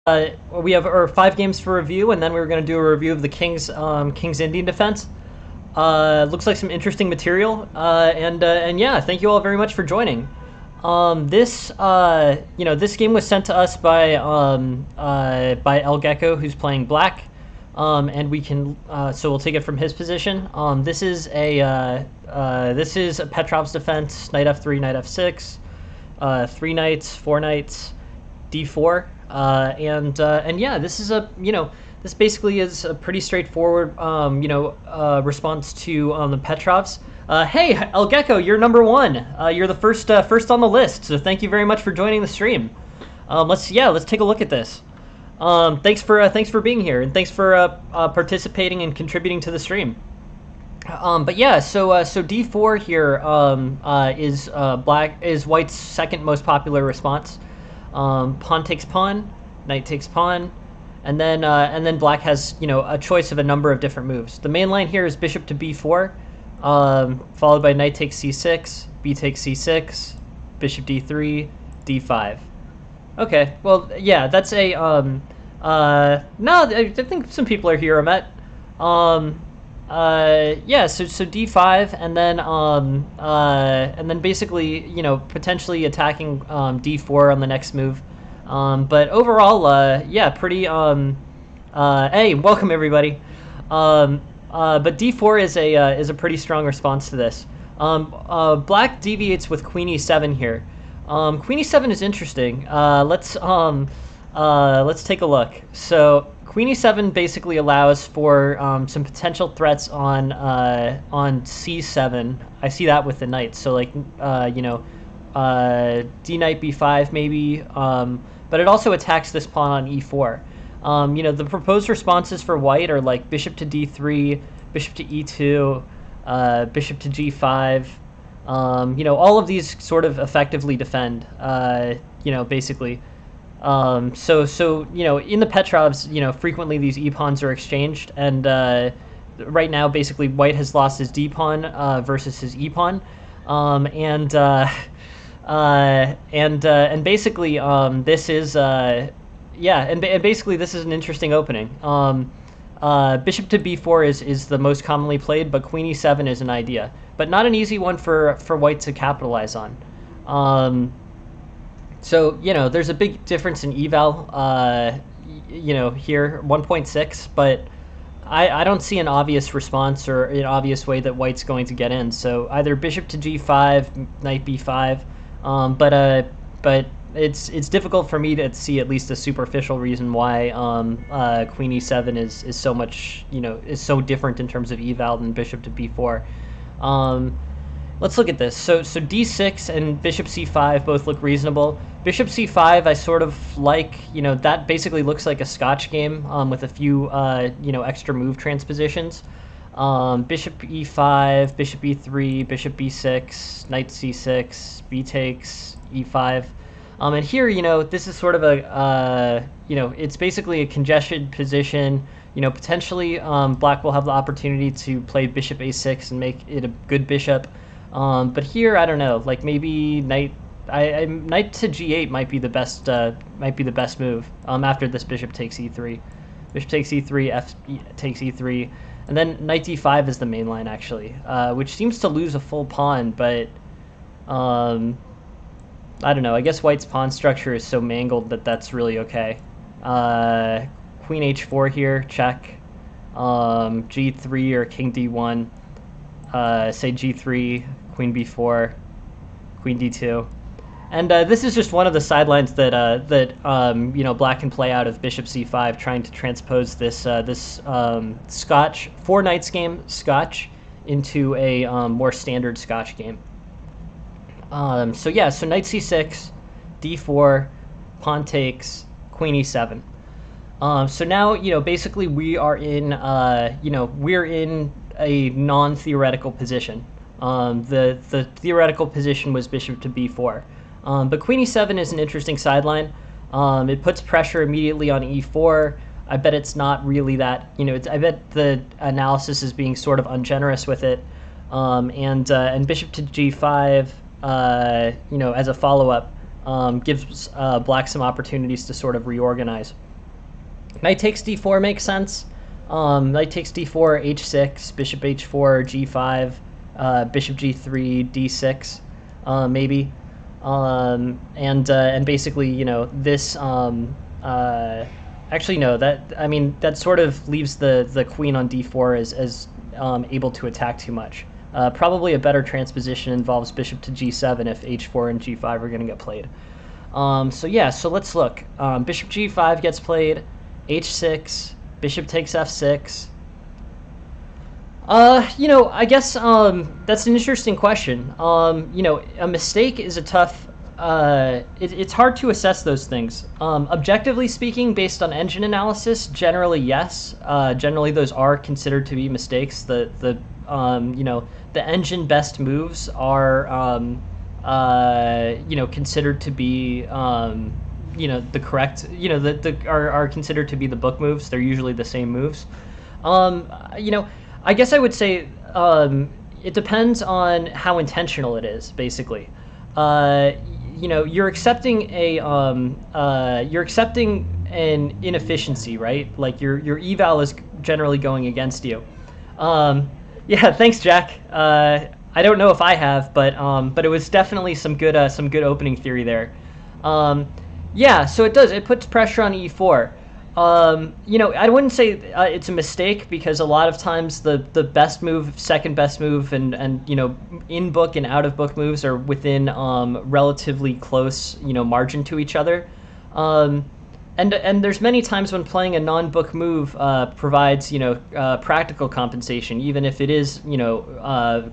We have our 5 games for review, and then we were going to do a review of the Kings Indian defense. Looks like some interesting material, and yeah, thank you all very much for joining. This game was sent to us by El Gecko, who's playing black, and we can so we'll take it from his position. This is a Petrov's defense: knight f3, knight f6, 3 knights, 4 knights, d4. And yeah, this is this basically is a pretty straightforward response to the Petrovs. Hey, El Gecko, you're number 1. You're the first on the list, so thank you very much for joining the stream. Let's take a look at this. Thanks for being here, and thanks for participating and contributing to the stream. But yeah, so d4 here is white's second most popular response. Pawn takes pawn, knight takes pawn, and then black has a choice of a number of different moves. The main line here is bishop to b4, followed by knight takes c6, b takes c6, bishop d3, d5. Okay, well yeah, that's a no, I think some people are here. I met. Yeah, so d5, and then basically potentially attacking d4 on the next move. But overall, yeah, pretty. Hey, welcome everybody. But d4 is a pretty strong response to this. Black deviates with queen e7 here. Queen e7 is interesting. Let's take a look. So queen e7 basically allows for some potential threats on c7. I see that with the knight. So like d knight b5 maybe. But it also attacks this pawn on e4. The proposed responses for white are like bishop to d3, bishop to e2, bishop to g5. All of these sort of effectively defend. Basically. So in the Petrovs, frequently these e-pawns are exchanged, and right now basically white has lost his d-pawn versus his e-pawn, and basically this is and basically this is an interesting opening. Bishop to b4 is the most commonly played, but queen e7 is an idea, but not an easy one for white to capitalize on. So, there's a big difference in eval, here, 1.6, but I don't see an obvious response or an obvious way that white's going to get in. So either bishop to g5, knight b5, but it's difficult for me to see at least a superficial reason why queen e7 is so much, is so different in terms of eval than bishop to b4. Let's look at this. So d6 and bishop c5 both look reasonable. Bishop c5 I sort of like, that basically looks like a Scotch game with a few, extra move transpositions. Bishop e5, bishop e3, bishop b6, knight c6, b takes, e5. And here, this is sort of a, it's basically a congested position. Potentially black will have the opportunity to play bishop a6 and make it a good bishop. But here, I don't know, like maybe knight to g8 might be the best move. After this bishop takes e3, bishop takes e3, f takes e3, and then knight d5 is the main line actually, which seems to lose a full pawn, but I don't know. I guess white's pawn structure is so mangled that that's really okay. Queen h4 here, check. G3 or king d1. Say g3, queen b4, queen d2, and this is just one of the sidelines that black can play out of bishop c5, trying to transpose this Scotch 4 knights game Scotch into a more standard Scotch game. So yeah, so knight c6, d4, pawn takes, queen e7. So now basically we are in we're in a non-theoretical position. The theoretical position was bishop to b4, but queen e7 is an interesting sideline. It puts pressure immediately on e4. I bet it's not really that, I bet the analysis is being sort of ungenerous with it. And bishop to g5, as a follow-up, gives black some opportunities to sort of reorganize. Knight takes d4 makes sense. Knight takes d4, h6, bishop h4, g5, bishop g3, d6, maybe. And basically, this. Actually, no. That sort of leaves the queen on d4 as able to attack too much. Probably a better transposition involves bishop to g7 if h4 and g5 are going to get played. So let's look. Bishop g5 gets played, h6, bishop takes f6. I guess that's an interesting question. A mistake is a tough. It's hard to assess those things. Objectively speaking, based on engine analysis, generally yes. Generally, those are considered to be mistakes. The engine best moves are considered to be the correct. Are considered to be the book moves. They're usually the same moves. I guess I would say it depends on how intentional it is. Basically, you're accepting you're accepting an inefficiency, right? Like your eval is generally going against you. Yeah, thanks, Jack. I don't know if I have, but it was definitely some good opening theory there. Yeah, so it does. It puts pressure on e4. I wouldn't say it's a mistake because a lot of times the best move, second best move, and in book and out of book moves are within relatively close margin to each other. And there's many times when playing a non-book move provides practical compensation, even if it is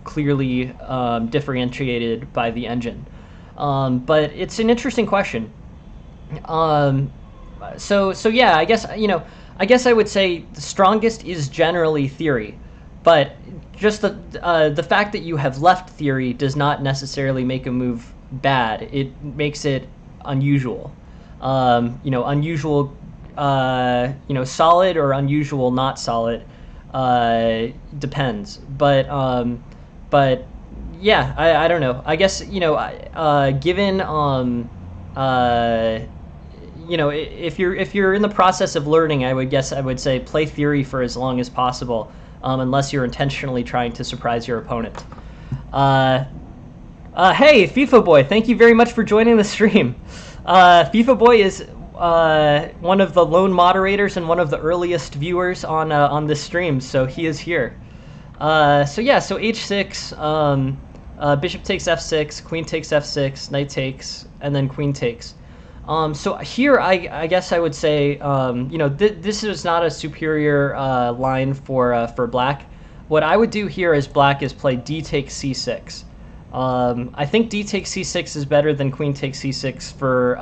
clearly differentiated by the engine. But it's an interesting question. So yeah, I guess I would say the strongest is generally theory, but just the fact that you have left theory does not necessarily make a move bad. It makes it unusual. Unusual, solid or unusual not solid, depends. But yeah, I don't know. I guess given if you're in the process of learning, I would say play theory for as long as possible, unless you're intentionally trying to surprise your opponent. Hey, FIFA Boy, thank you very much for joining the stream. FIFA Boy is one of the lone moderators and one of the earliest viewers on this stream, so he is here. So h6, bishop takes f6, queen takes f6, knight takes, and then queen takes. So here, I guess I would say, this is not a superior line for black. What I would do here as black is play d takes c6. I think d takes c6 is better than queen takes c6 for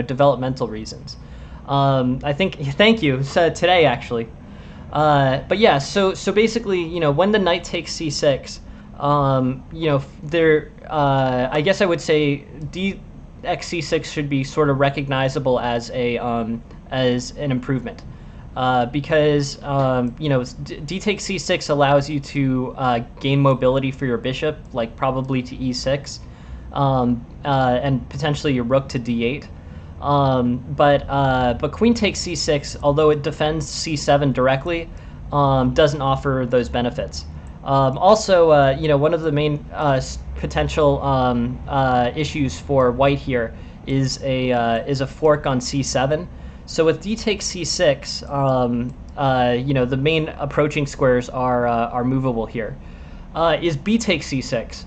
developmental reasons. Thank you. So today actually. But yeah, so basically, when the knight takes c6, I guess I would say d xc6 should be sort of recognizable as an improvement, because d takes c6 allows you to gain mobility for your bishop, like probably to e6, and potentially your rook to d8. But queen takes c6, although it defends c7 directly, doesn't offer those benefits. Also, one of the main potential issues for white here is a fork on c7. So with d takes c6, the main approaching squares are movable here. Is b takes c6?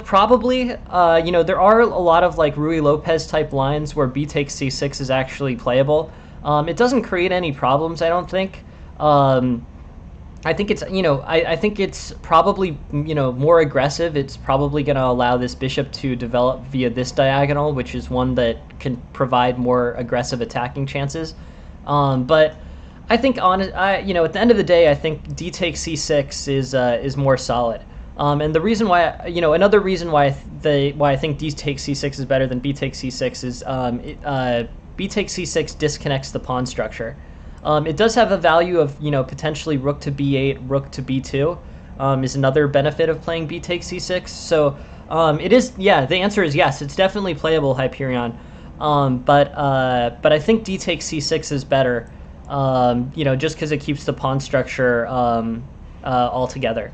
Probably. There are a lot of like Ruy Lopez type lines where b takes c6 is actually playable. It doesn't create any problems, I don't think. I think it's I think it's probably more aggressive. It's probably going to allow this bishop to develop via this diagonal, which is one that can provide more aggressive attacking chances. But I think at the end of the day, I think d takes c6 is more solid. And the reason why another reason why I think d takes c6 is better than b takes c6 is b takes c6 disconnects the pawn structure. It does have a value of potentially rook to b8, rook to b2, is another benefit of playing b takes c6. So it is, yeah, the answer is yes, it's definitely playable, Hyperion. But I think d takes c6 is better. Just because it keeps the pawn structure all together.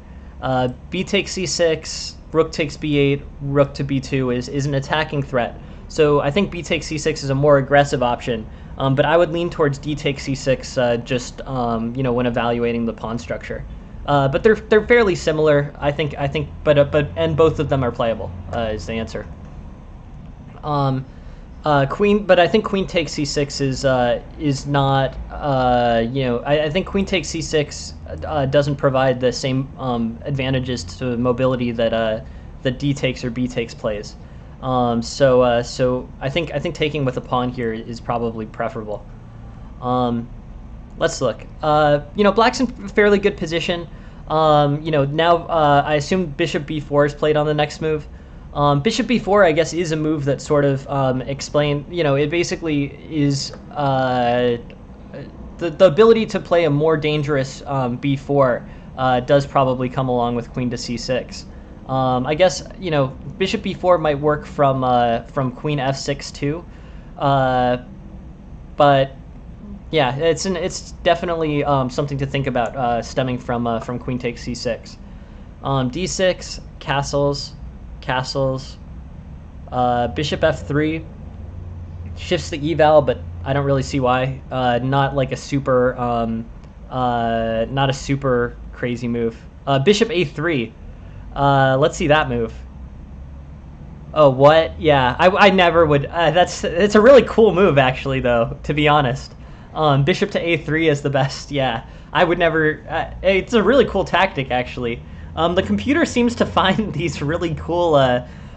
B takes c6, rook takes b8, rook to b2 is an attacking threat. So I think b takes c6 is a more aggressive option. But I would lean towards d takes c6 just when evaluating the pawn structure. But they're fairly similar. I think and both of them are playable is the answer. But I think queen takes c6 is not. I think queen takes c6 doesn't provide the same advantages to mobility that d takes or b takes plays. So I think taking with a pawn here is probably preferable. Let's look. Black's in fairly good position. Now I assume bishop b4 is played on the next move. Bishop b4, I guess, is a move that sort of it basically is the ability to play a more dangerous b4 does probably come along with queen to c6. I guess, bishop b4 might work from queen f6 too. But yeah, it's definitely something to think about stemming from queen takes c6. d6, castles, bishop f3 shifts the eval, but I don't really see why. Not like a super not a super crazy move. Bishop a3. Let's see that move. Oh, what? Yeah, I never would. It's a really cool move, actually, though, to be honest. Bishop to a3 is the best. Yeah, I would never. It's a really cool tactic, actually. The computer seems to find these really cool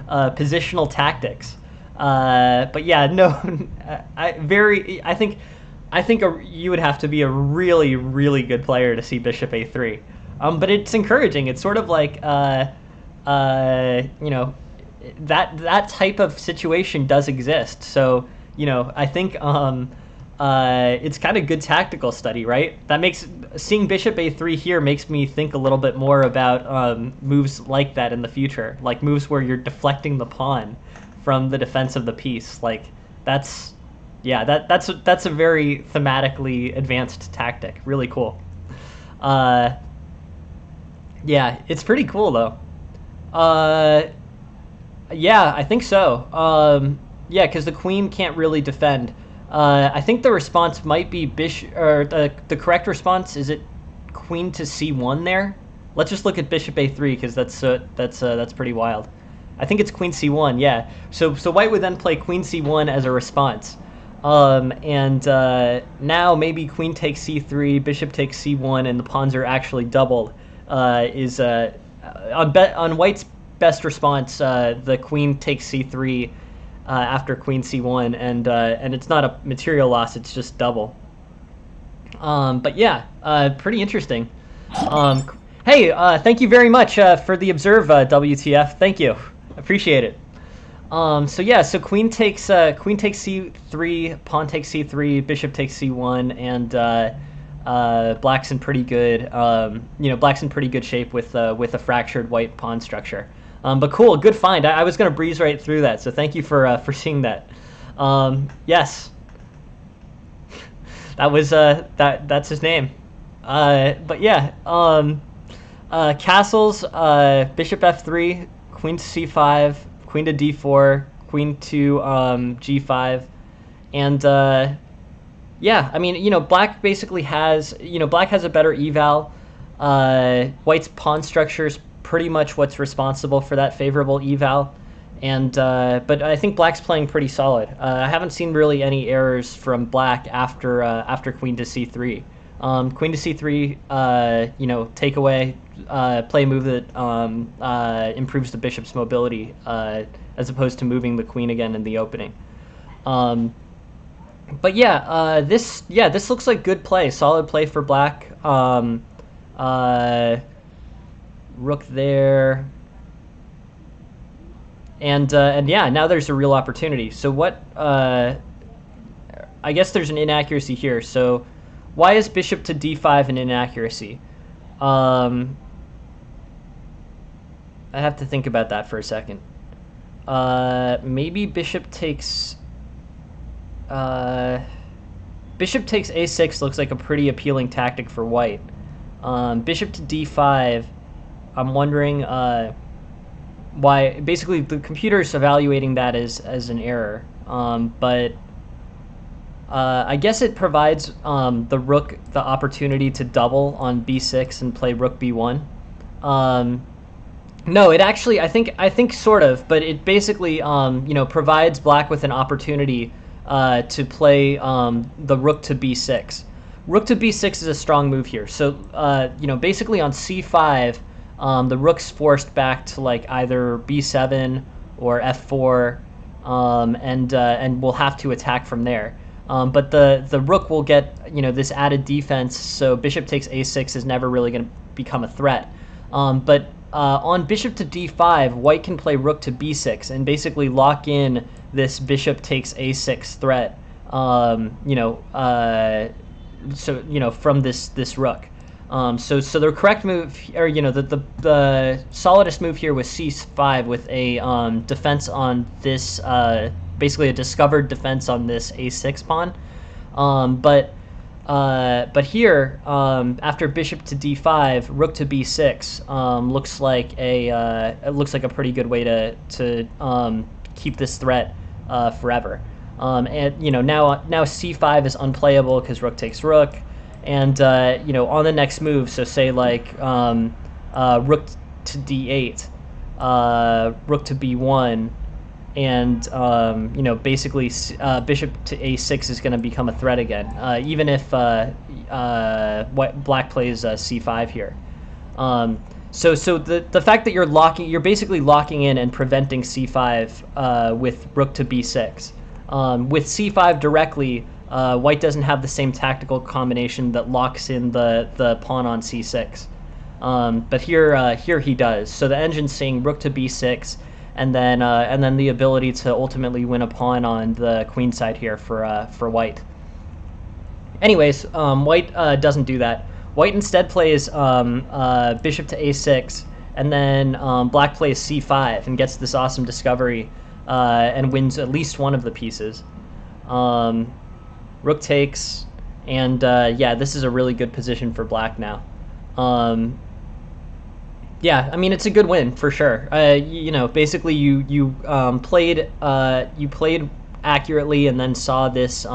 positional tactics. But yeah, no, I think you would have to be a really, really good player to see bishop a3. But it's encouraging. It's sort of like that type of situation does exist. So I think it's kind of good tactical study, right? That makes seeing bishop a3 here makes me think a little bit more about moves like that in the future, like moves where you're deflecting the pawn from the defense of the piece. Like that's a very thematically advanced tactic. Really cool. Yeah, it's pretty cool though. Yeah, I think so. Yeah, because the queen can't really defend. I think the response might be bishop, or the correct response is it queen to c1 there. Let's just look at bishop a3 because that's pretty wild. I think it's queen c1. Yeah. So white would then play queen c1 as a response. Now maybe queen takes c3, bishop takes c1, and the pawns are actually doubled. On white's best response, the queen takes c3 after queen c1, and it's not a material loss; it's just double. But yeah, pretty interesting. Hey, thank you very much for the observe, WTF. Thank you, appreciate it. So queen takes c3, pawn takes c3, bishop takes c1, and black's in pretty good black's in pretty good shape with a fractured white pawn structure. But cool, good find. I was gonna breeze right through that, so thank you for seeing that. Yes, that was that's his name. But yeah, castles, bishop f3, queen to c5, queen to d4, queen to g5, and yeah, I mean, black basically has, black has a better eval. White's pawn structure is pretty much what's responsible for that favorable eval, and but I think black's playing pretty solid. I haven't seen really any errors from black after queen to c3. Queen to c3, take away, play a move that improves the bishop's mobility, as opposed to moving the queen again in the opening. But yeah, this looks like good play, solid play for black. Rook there, and yeah, now there's a real opportunity. So what? I guess there's an inaccuracy here. So why is bishop to d5 an inaccuracy? I have to think about that for a second. Maybe bishop takes uh, bishop takes a6 looks like a pretty appealing tactic for white. Bishop to d5, I'm wondering why. Basically, the computer's evaluating that as an error, but I guess it provides the rook the opportunity to double on b6 and play rook b1. No, it actually, I think sort of, but it basically provides black with an opportunity to play the rook to b6. Rook to b6 is a strong move here. So basically on c5, the rook's forced back to like either b7 or f4, and we'll have to attack from there. But the rook will get this added defense, so bishop takes a6 is never really going to become a threat. But on bishop to d5, white can play rook to b6 and basically lock in this bishop takes a6 threat. From this rook. So the correct move, or the solidest move here was c5 with a defense on this, basically a discovered defense on this a6 pawn. But here, after bishop to d5, rook to b6 looks like a pretty good way to keep this threat forever. And now c5 is unplayable because rook takes rook, and on the next move, so say like rook to d8, rook to b1, and basically bishop to a6 is going to become a threat again, even if black plays c5 here. So the fact that you're basically locking in and preventing c5 with rook to b6. With c5 directly, white doesn't have the same tactical combination that locks in the pawn on c6. But here he does. So the engine's saying rook to b6, and then the ability to ultimately win a pawn on the queen side here for white. Anyways, white doesn't do that. White instead plays bishop to a6, and then black plays c5 and gets this awesome discovery and wins at least one of the pieces. Rook takes, and this is a really good position for black now. Yeah, I mean, it's a good win for sure. Basically you played accurately, and then saw this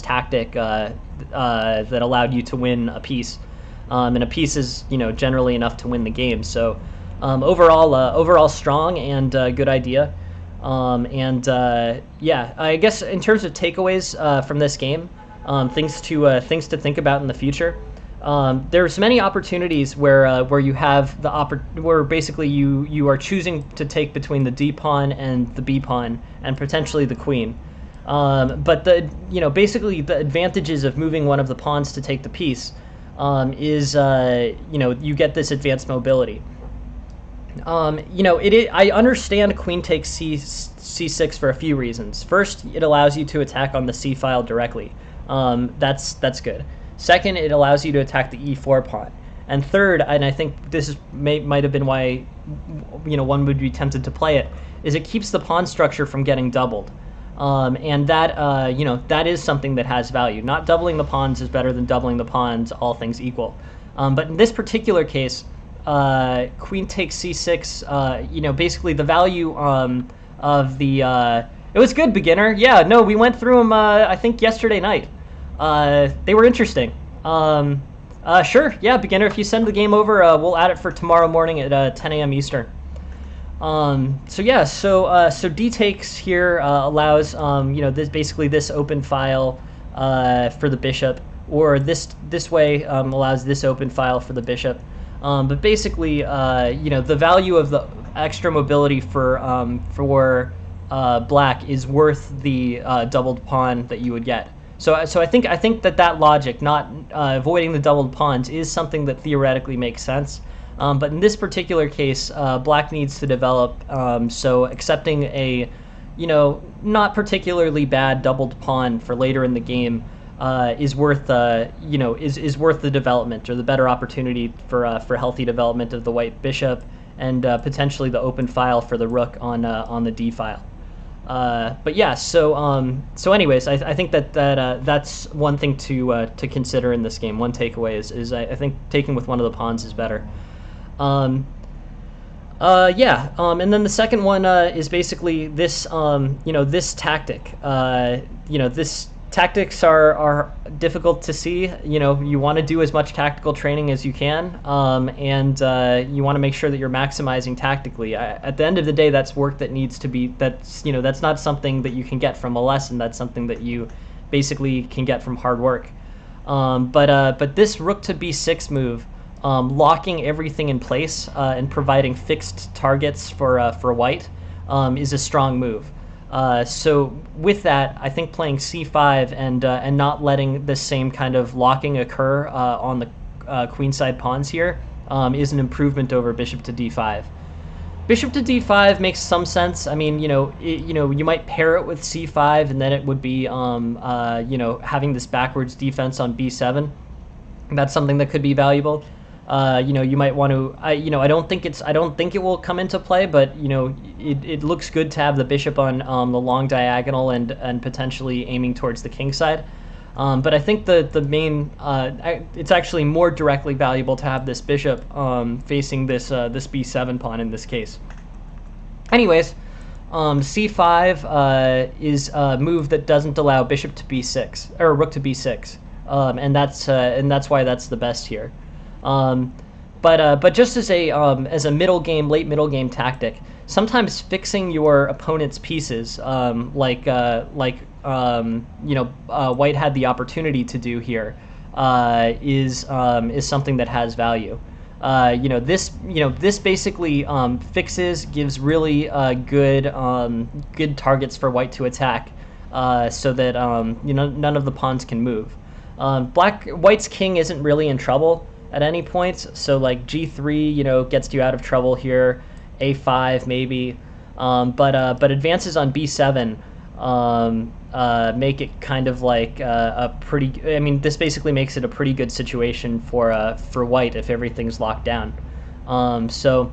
tactic that allowed you to win a piece, and a piece is generally enough to win the game. So overall strong and good idea. I guess in terms of takeaways from this game, things to think about in the future. There's many opportunities where you have where basically you are choosing to take between the d pawn and the b pawn and potentially the queen. But basically the advantages of moving one of the pawns to take the piece is you get this advanced mobility. I understand queen takes c6 for a few reasons. First, it allows you to attack on the c file directly. That's good. Second, it allows you to attack the e4 pawn. And third, and I think this might have been why one would be tempted to play it, is it keeps the pawn structure from getting doubled. And that that is something that has value. Not doubling the pawns is better than doubling the pawns, all things equal. But in this particular case, queen takes c6. Basically the value of the it was good, beginner. Yeah, no, we went through them. I think yesterday night. They were interesting. Sure, yeah, beginner. If you send the game over, we'll add it for tomorrow morning at 10 a.m. Eastern. So D takes here allows this open file for the bishop, or this way allows this open file for the bishop. But basically, the value of the extra mobility for black is worth the doubled pawn that you would get. So I think that logic, not avoiding the doubled pawns, is something that theoretically makes sense. But in this particular case, black needs to develop. So accepting a, not particularly bad doubled pawn for later in the game is worth is worth the development, or the better opportunity for healthy development of the white bishop, and potentially the open file for the rook on the d file. But yeah, so anyways, I think that's one thing to consider in this game. One takeaway is I think taking with one of the pawns is better. Um, yeah, and then the second one is basically this, this tactic. This tactics are difficult to see. You want to do as much tactical training as you can, and you want to make sure that you're maximizing tactically. At the end of the day, that's work that needs to be. That's not something that you can get from a lesson. That's something that you basically can get from hard work. But this rook to b6 move, locking everything in place and providing fixed targets for white, is a strong move. So with that, I think playing c5 and not letting the same kind of locking occur on the queenside pawns here is an improvement over bishop to d5. Bishop to d5 makes some sense. I mean, you might pair it with c5, and then it would be, having this backwards defense on b7. That's something that could be valuable. You might want to. I don't think it will come into play, but it looks good to have the bishop on the long diagonal and potentially aiming towards the king side. But I think the main it's actually more directly valuable to have this bishop facing this b7 pawn in this case. Anyways, c5 is a move that doesn't allow bishop to b6 or rook to b6, and that's why that's the best here. But just as a late middle game tactic, sometimes fixing your opponent's pieces, white had the opportunity to do here, is something that has value. This basically gives really good targets for white to attack, so that none of the pawns can move. White's king isn't really in trouble at any point, so like g3 gets you out of trouble here, a5 maybe, but advances on b7 make it kind of like a pretty. I mean, this basically makes it a pretty good situation for white if everything's locked down. So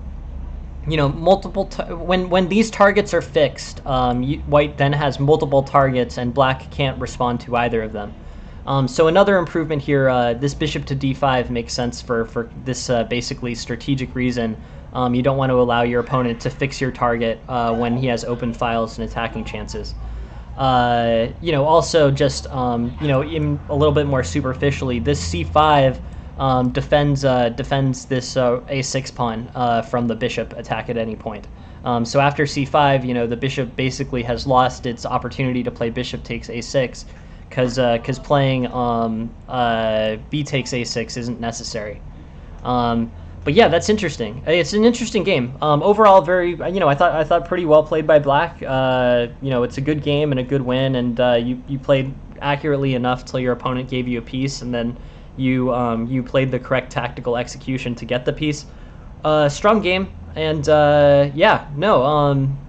when these targets are fixed, white then has multiple targets and black can't respond to either of them. So another improvement here, this bishop to d5 makes sense for this basically strategic reason. You don't want to allow your opponent to fix your target when he has open files and attacking chances. Also just, in a little bit more superficially, this c5 defends this a6 pawn from the bishop attack at any point. So after c5, the bishop basically has lost its opportunity to play bishop takes a6, because playing b takes a6 isn't necessary. But yeah, that's interesting. It's an interesting game. Overall, very I thought pretty well played by black. It's a good game and a good win, and you played accurately enough till your opponent gave you a piece, and then you played the correct tactical execution to get the piece. Strong game, and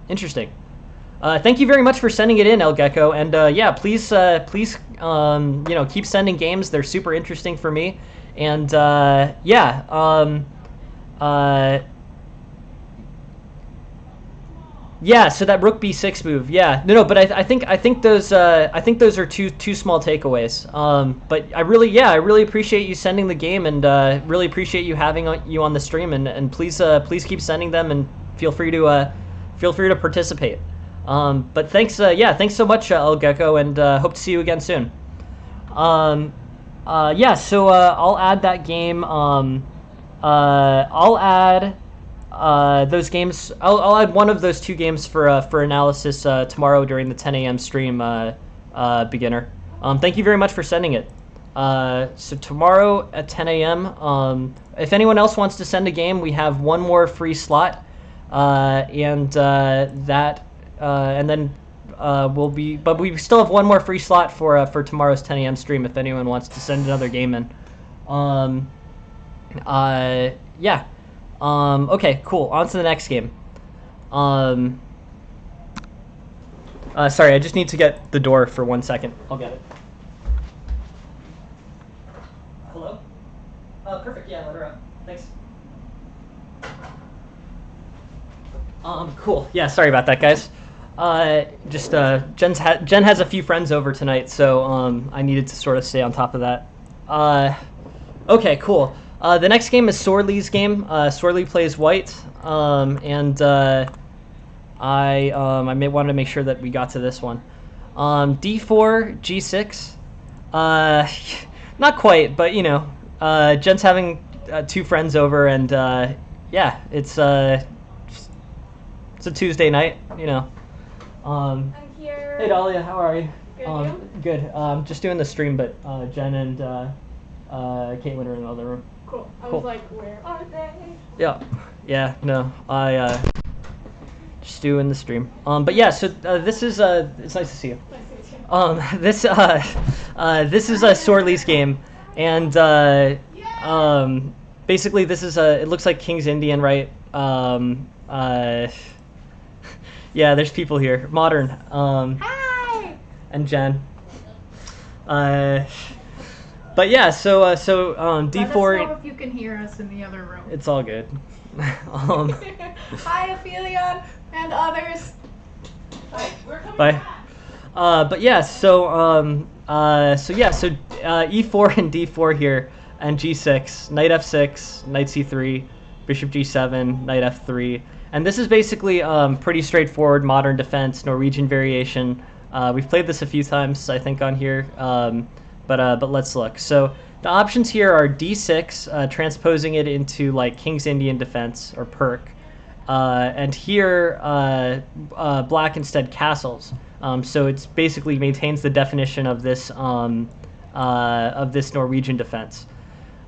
interesting. Thank you very much for sending it in, El Gecko, and please keep sending games. They're super interesting for me, and so that rook b6 move, but I think those are two small takeaways. But I really appreciate you sending the game, and really appreciate you having you on the stream, and please keep sending them, and feel free to participate. But thanks so much, El Gecko, and hope to see you again soon. So I'll add that game. I'll add those games. I'll add one of those two games for analysis tomorrow during the 10 a.m. stream, beginner. Thank you very much for sending it. So tomorrow at 10 a.m. If anyone else wants to send a game, we have one more free slot, and then we'll be. But we still have one more free slot for tomorrow's 10 a.m. stream. If anyone wants to send another game in. Okay, cool. On to the next game. Sorry, I just need to get the door for 1 second. I'll get it. Hello? Perfect. Yeah, let her up. Thanks. Cool. Yeah, sorry about that, guys. Just Jen has a few friends over tonight, so I needed to sort of stay on top of that. Okay, cool. The next game is Sorley's game. Sorley plays white, and I may wanted to make sure that we got to this one. D4, G6. Not quite, but you know, Jen's having two friends over, and yeah, it's a Tuesday night, you know. I'm here. Hey Dahlia, how are you? Good, Good. Just doing the stream, but Jen and Caitlin are in the other room. Cool. I Cool. was like, where are they? Yeah. No, I just doing the stream. But yeah, so this is it's nice to see you. Nice to meet you. This is a Sorley's game, and basically this is it looks like King's Indian, right? Yeah, there's people here. Modern. Hi! And Jen. But yeah, so Let us D4. know if you can hear us in the other room. It's all good. Hi, Aphelion and others. Bye. But yeah, so E4 and D4 here, and G6, Knight F6, Knight C3, Bishop G7, Knight F3, and this is basically pretty straightforward modern defense, Norwegian variation. We've played this a few times, I think, on here, but let's look. So the options here are D6, transposing it into like King's Indian defense or Perk, and here black instead castles. So it's basically maintains the definition of this Norwegian defense.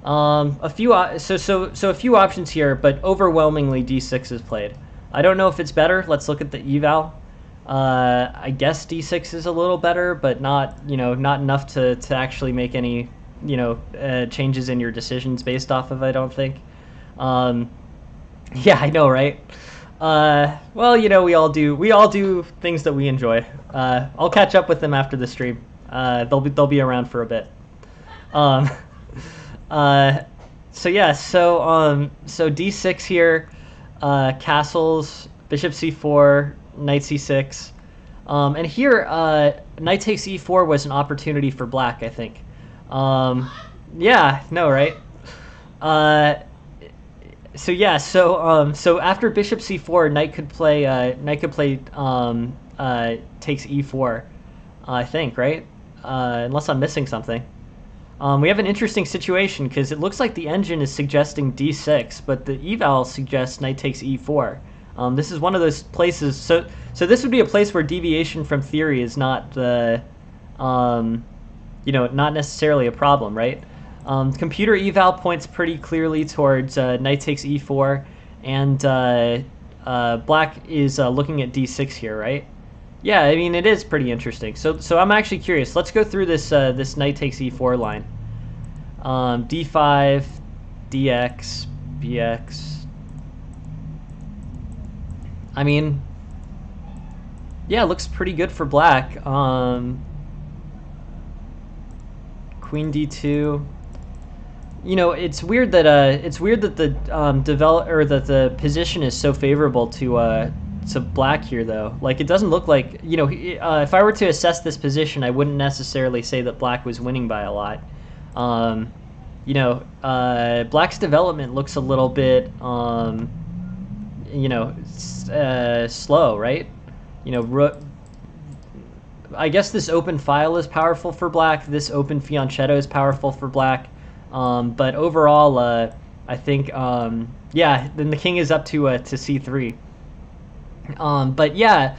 A few options here, but overwhelmingly D6 is played. I don't know if it's better. Let's look at the eval. I guess D6 is a little better, but not enough to actually make any changes in your decisions based off of. I don't think. Yeah, I know, right? Well, we all do things that we enjoy. I'll catch up with them after the stream. They'll be around for a bit. So D6 here, castles, Bishop C4, Knight C6, and here Knight takes E4 was an opportunity for black, I think. Yeah, no, right? So after Bishop C4, Knight could play takes E4, I think, right? Unless I'm missing something. We have an interesting situation because it looks like the engine is suggesting D6, but the eval suggests Knight takes E4. This is one of those places. So this would be a place where deviation from theory is not not necessarily a problem, right? Computer eval points pretty clearly towards Knight takes E4, and black is looking at D6 here, right? Yeah, I mean, it is pretty interesting. So I'm actually curious. Let's go through this this Knight takes E4 line. D5, DX, BX. I mean, yeah, it looks pretty good for black. Queen D2. It's weird that the that the position is so favorable to black here, though. Like, it doesn't look like, if I were to assess this position, I wouldn't necessarily say that black was winning by a lot. Black's development looks a little bit, slow, right? I guess this open file is powerful for black. This open fianchetto is powerful for black. But overall, I think, then the king is up to C3. But yeah,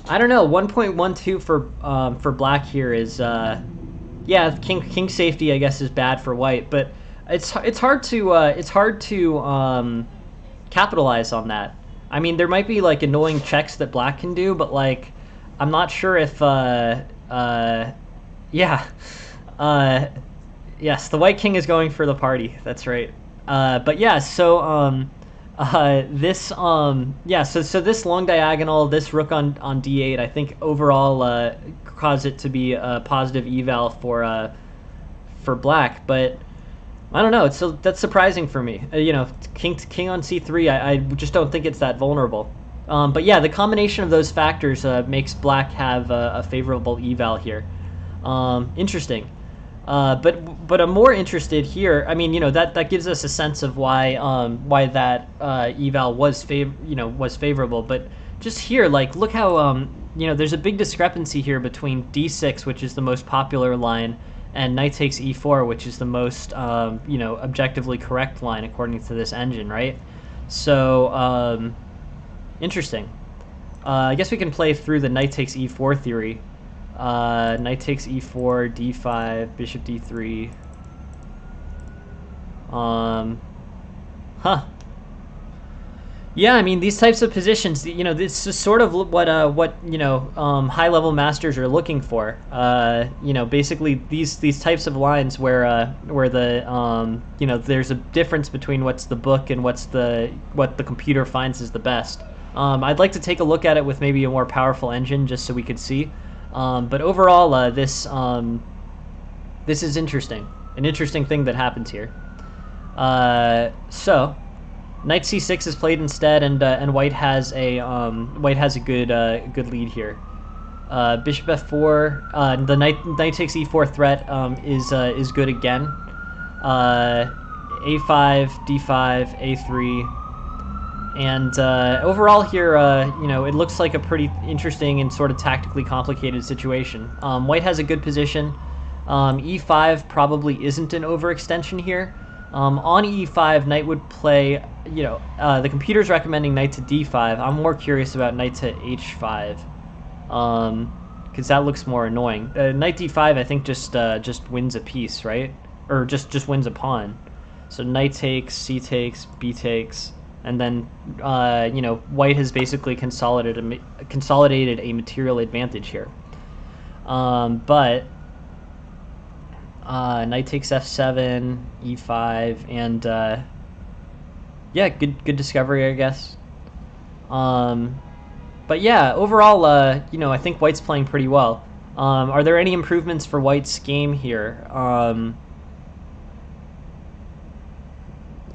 I don't know. 1.12 for black here is king safety, I guess, is bad for white, but it's hard to capitalize on that. I mean, there might be like annoying checks that black can do, but like I'm not sure if yes, the white king is going for the party. That's right. But yeah, so this this long diagonal, this rook on d8, I think overall caused it to be a positive eval for black. But I don't know. That's surprising for me. King on c3. I just don't think it's that vulnerable. But yeah, the combination of those factors makes black have a favorable eval here. Interesting. But I'm more interested here. I mean, that gives us a sense of why that eval was favorable. But just here, like, look how there's a big discrepancy here between d6, which is the most popular line, and knight takes e4, which is the most objectively correct line according to this engine, right? So interesting. I guess we can play through the knight takes e4 theory. Knight takes e4, d5, bishop d3. Huh. Yeah, I mean, these types of positions, this is sort of what high-level masters are looking for. Basically these types of lines where there's a difference between what's the book and what the computer finds is the best. I'd like to take a look at it with maybe a more powerful engine just so we could see. But overall, this is interesting. An interesting thing that happens here. So knight c6 is played instead, and white has a good lead here. Bishop f4. The knight takes e4 threat is good again. a5, d5, a3. And overall here, it looks like a pretty interesting and sort of tactically complicated situation. White has a good position. E5 probably isn't an overextension here. On e5, knight would play, the computer's recommending knight to d5. I'm more curious about knight to h5, because that looks more annoying. Knight d5, I think, just wins a piece, right? Or just wins a pawn. So knight takes, c takes, b takes. And then, white has basically consolidated a material advantage here. But knight takes f7, e5, and yeah, good discovery, I guess. But yeah, overall, I think white's playing pretty well. Are there any improvements for white's game here? I'm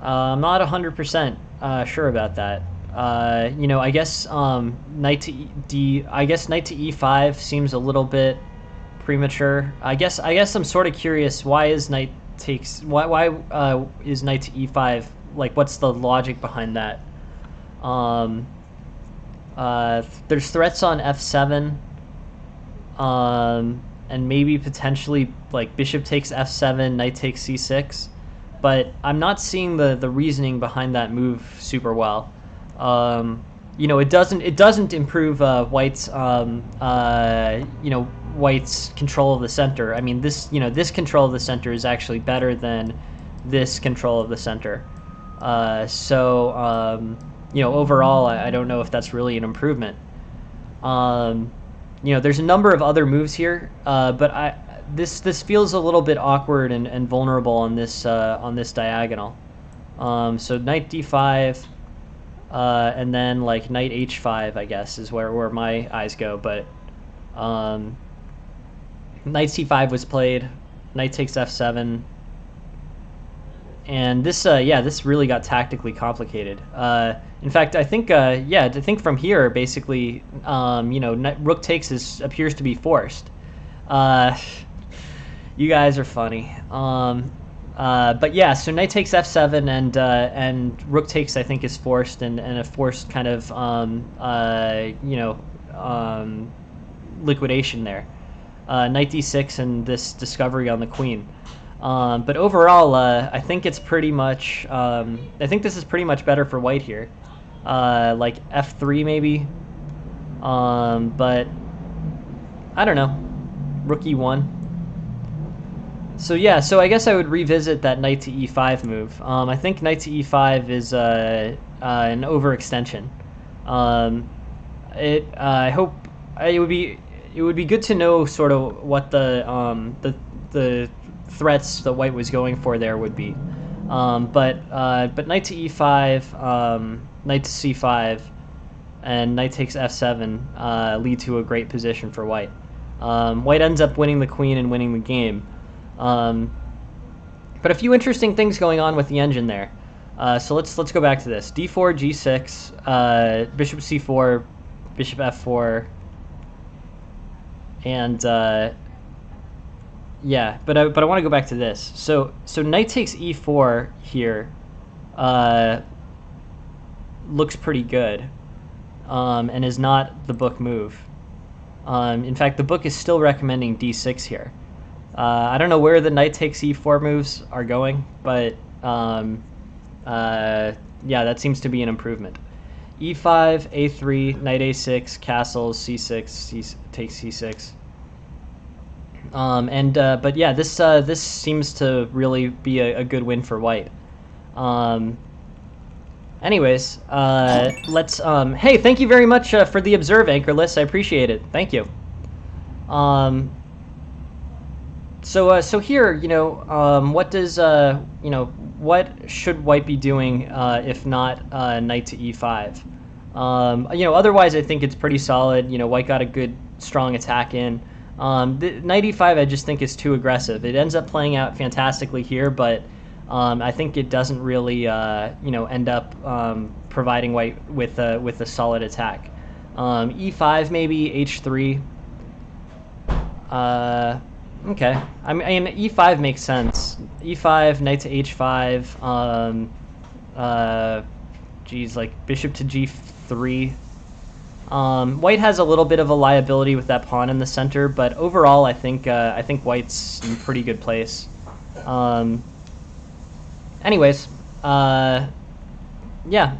not 100%. Sure about that. I guess knight to knight to e5 seems a little bit premature. I guess I'm sort of curious, why is knight is knight to e5, like, what's the logic behind that? There's threats on f7, and maybe potentially like bishop takes f7, knight takes c6. But I'm not seeing the reasoning behind that move super well. It doesn't improve white's white's control of the center. I mean, this control of the center is actually better than this control of the center. Overall, I don't know if that's really an improvement. There's a number of other moves here, but this feels a little bit awkward and vulnerable on this diagonal. So knight d5, and then like knight h5, I guess, is where my eyes go. But knight c5 was played, knight takes f7, and this really got tactically complicated. In fact, I think from here, basically, rook takes appears to be forced. You guys are funny. But yeah, so knight takes f7, and rook takes, I think, is forced, and a forced kind of liquidation there. Knight d6 and this discovery on the queen. But overall, I think it's pretty much. I think this is pretty much better for white here. Like f3 maybe. But I don't know. Rook e1. So yeah, so I guess I would revisit that knight to e5 move. I think knight to e5 is an overextension. I hope it would be good to know sort of what the threats that white was going for there would be. But knight to e5, knight to c5, and knight takes f7 lead to a great position for white. White ends up winning the queen and winning the game. But a few interesting things going on with the engine there. So let's go back to this. D4, G6, Bishop C4, Bishop F4, and yeah, but I want to go back to this. So knight takes E4 here looks pretty good, and is not the book move. In fact, the book is still recommending D6 here. I don't know where the knight takes E4 moves are going, but yeah, that seems to be an improvement. E5, A3, knight A6, castles, C6, takes C6. But yeah, this seems to really be a good win for white. Anyways, let's hey, thank you very much for the observe, Anchorless. I appreciate it. Thank you. So here, what does what should white be doing if not knight to E5? Otherwise I think it's pretty solid. White got a good strong attack in. The knight E5 I just think is too aggressive. It ends up playing out fantastically here, but I think it doesn't really end up providing white with a solid attack. E5 maybe, H3. Okay, I mean E5 makes sense. E5, knight to H5. Geez, like bishop to G3. White has a little bit of a liability with that pawn in the center, but overall, I think white's in pretty good place. Anyways, yeah,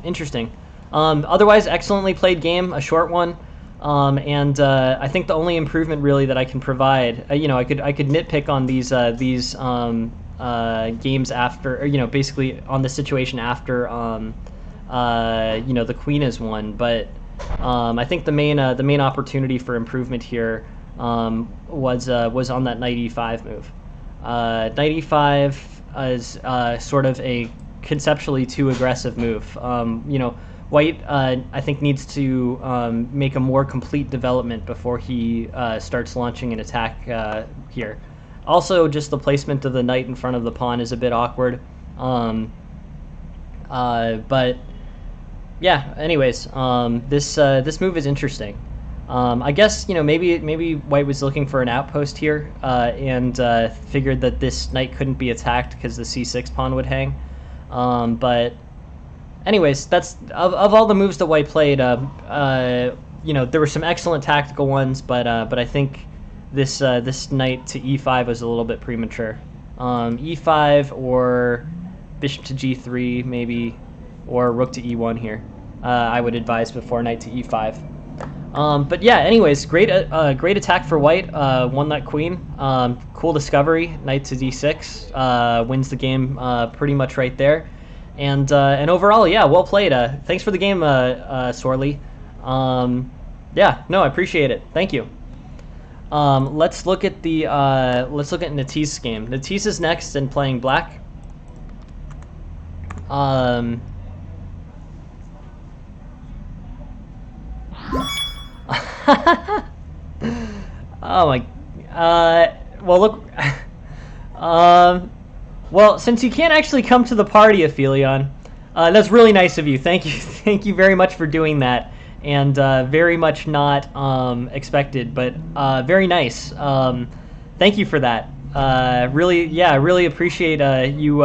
interesting. Otherwise, excellently played game, a short one. And I think the only improvement really that I can provide, I could nitpick on these games after, or, basically on the situation after, the queen is won. But I think the main opportunity for improvement here was on that knight e5 move. Knight e5 is sort of a conceptually too aggressive move. White, I think, needs to make a more complete development before he starts launching an attack here. Also, just the placement of the knight in front of the pawn is a bit awkward. But yeah, anyways, this move is interesting. I guess maybe White was looking for an outpost here and figured that this knight couldn't be attacked because the c6 pawn would hang. But anyways, that's of all the moves that White played. There were some excellent tactical ones, but I think this knight to e5 was a little bit premature. E5 or bishop to g3 maybe, or rook to e1 here. I would advise before knight to e5. But yeah, anyways, great attack for White. Won that queen. Cool discovery. Knight to d6 wins the game pretty much right there. And overall, yeah, well played. Thanks for the game, Sorley. Yeah, no, I appreciate it. Thank you. Let's look at Natis's game. Natis is next and playing black. Oh my. Well, look. Well, since you can't actually come to the party, Aphelion, that's really nice of you. Thank you, thank you very much for doing that, and very much not expected, but very nice. Thank you for that. Really, yeah, I really appreciate you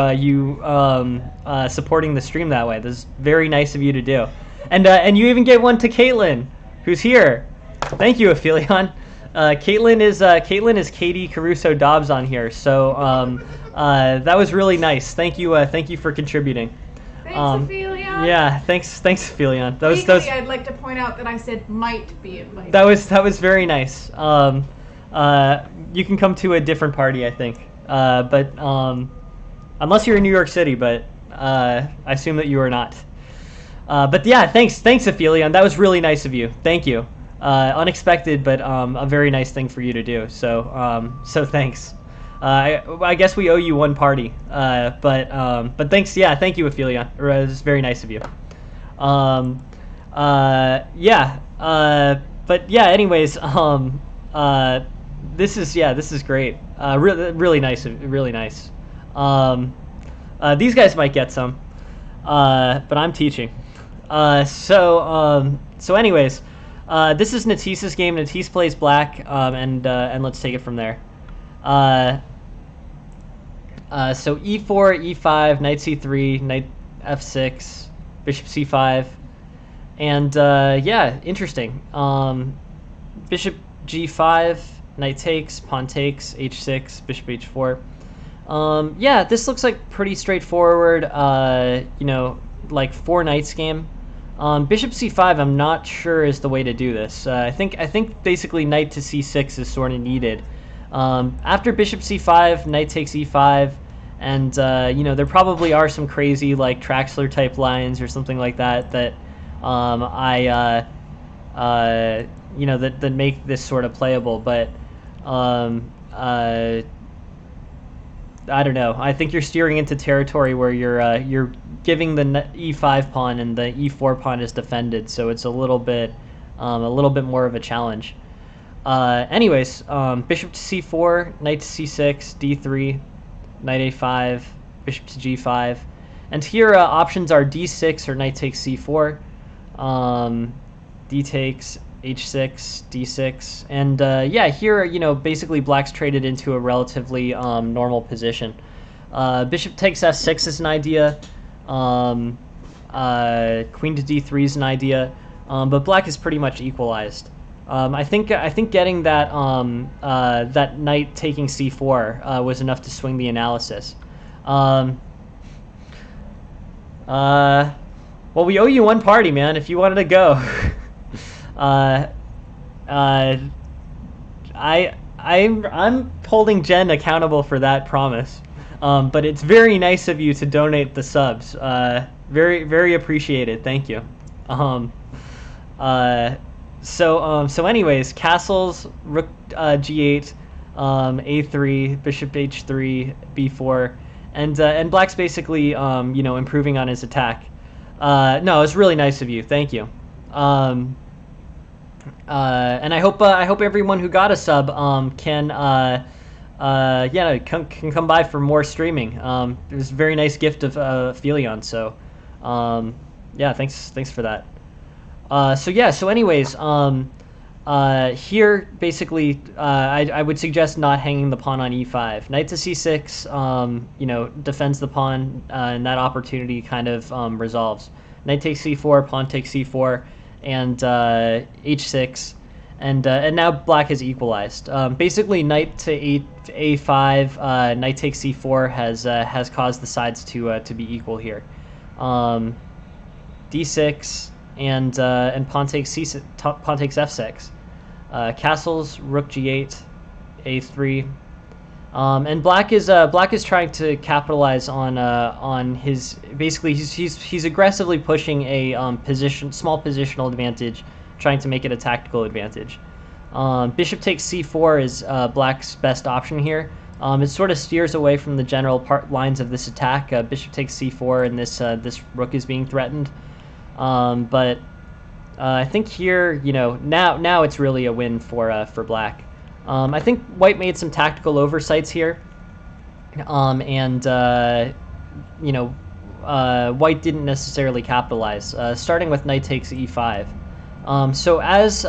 supporting the stream that way. This is very nice of you to do, and you even gave one to Caitlin, who's here. Thank you, Aphelion. Caitlin is Katie Caruso Dobbs on here, so that was really nice. Thank you for contributing. Thanks, Aphelion. Yeah, thanks, Aphelion. Legally, I'd like to point out that I said might be invited. That was very nice. You can come to a different party, I think, but unless you're in New York City, but I assume that you are not. But yeah, thanks, Aphelion. That was really nice of you. Thank you. Unexpected, but a very nice thing for you to do. So thanks. I guess we owe you one party. But thanks. Yeah, thank you, Aphelion. It was very nice of you. Yeah. But yeah. Anyways, this is great. Really nice. Really nice. These guys might get some. but I'm teaching. So anyways, this is Natis's game. Natis plays black, and let's take it from there. So e4, e5, knight c3, knight f6, bishop c5, and yeah, interesting. Bishop g5, knight takes, pawn takes, h6, bishop h4. Yeah, this looks like pretty straightforward, like 4 knights game. Bishop c5, I'm not sure is the way to do this. I think basically knight to c6 is sort of needed. After bishop c5, knight takes e5, and there probably are some crazy like Traxler type lines or something like that that that make this sort of playable. But I don't know. I think you're steering into territory where you're giving the e5 pawn and the e4 pawn is defended, so it's a little bit more of a challenge. Anyways, bishop to c4, knight to c6, d3, knight a5, bishop to g5, and here options are d6 or knight takes c4, d takes, h6, d6, and yeah, here basically black's traded into a relatively normal position. Bishop takes f6 is an idea. Queen to d3 is an idea, but black is pretty much equalized. I think getting that that knight taking c4 was enough to swing the analysis. Well, we owe you one party, man. If you wanted to go. I'm holding Jen accountable for that promise. But it's very nice of you to donate the subs. Very, very appreciated. Thank you. So anyways, castles, rook g8, a3, bishop h3, b4, and black's basically improving on his attack. No, it's really nice of you. Thank you. And I hope everyone who got a sub can come by for more streaming. It was a very nice gift of Phelion, so yeah, thanks for that. So anyways, here basically I would suggest not hanging the pawn on e5. Knight to c6 defends the pawn, and that opportunity kind of resolves. Knight takes c4, pawn takes c4, and h6, and now black has equalized. Basically, knight to a5, knight takes c4 has caused the sides to be equal here. D6 and pawn takes f6. Castles, rook g8, a3. And black is trying to capitalize on his, basically he's aggressively pushing a small positional advantage, trying to make it a tactical advantage. Bishop takes c4 is black's best option here. It sort of steers away from the general lines of this attack. Bishop takes c4, and this rook is being threatened. But I think here, now it's really a win for black. I think white made some tactical oversights here, and white didn't necessarily capitalize. Starting with knight takes e5. So as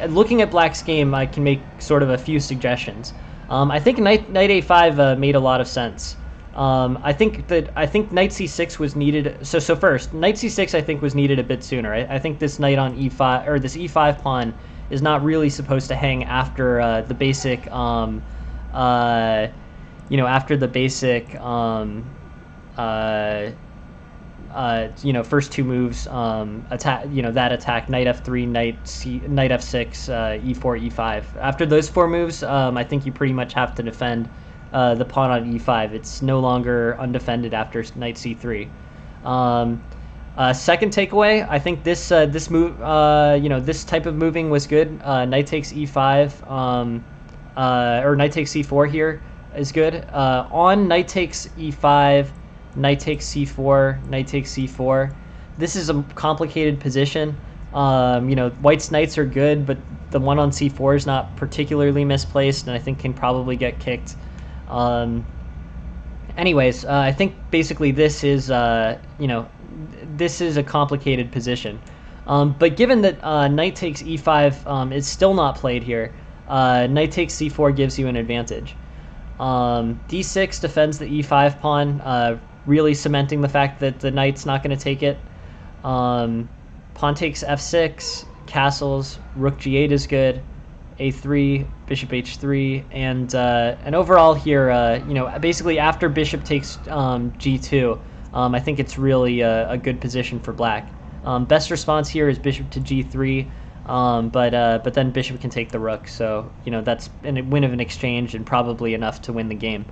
looking at black's game, I can make sort of a few suggestions. I think knight a5 made a lot of sense. I think knight c6 was needed. So first, knight c6 I think was needed a bit sooner. I think this knight on e5, or this e5 pawn, is not really supposed to hang after the basic first two moves, attack, that attack, knight f3, knight f6, e4, e5. After those four moves, I think you pretty much have to defend the pawn on e5. It's no longer undefended after knight c3. Second takeaway, I think this move, this type of moving was good. Knight takes e5, or knight takes c4 here is good. On knight takes e5, knight takes c4, knight takes c4. This is a complicated position. White's knights are good, but the one on c4 is not particularly misplaced, and I think can probably get kicked. Anyways, I think basically this is this is a complicated position. But given that knight takes e5 is still not played here, knight takes c4 gives you an advantage. D6 defends the e5 pawn, really cementing the fact that the knight's not going to take it. Pawn takes f6, castles, rook g8 is good, a3, bishop h3, and overall here, basically after bishop takes g2, I think it's really a good position for black. Best response here is bishop to g3, but then bishop can take the rook, so that's a win of an exchange and probably enough to win the game.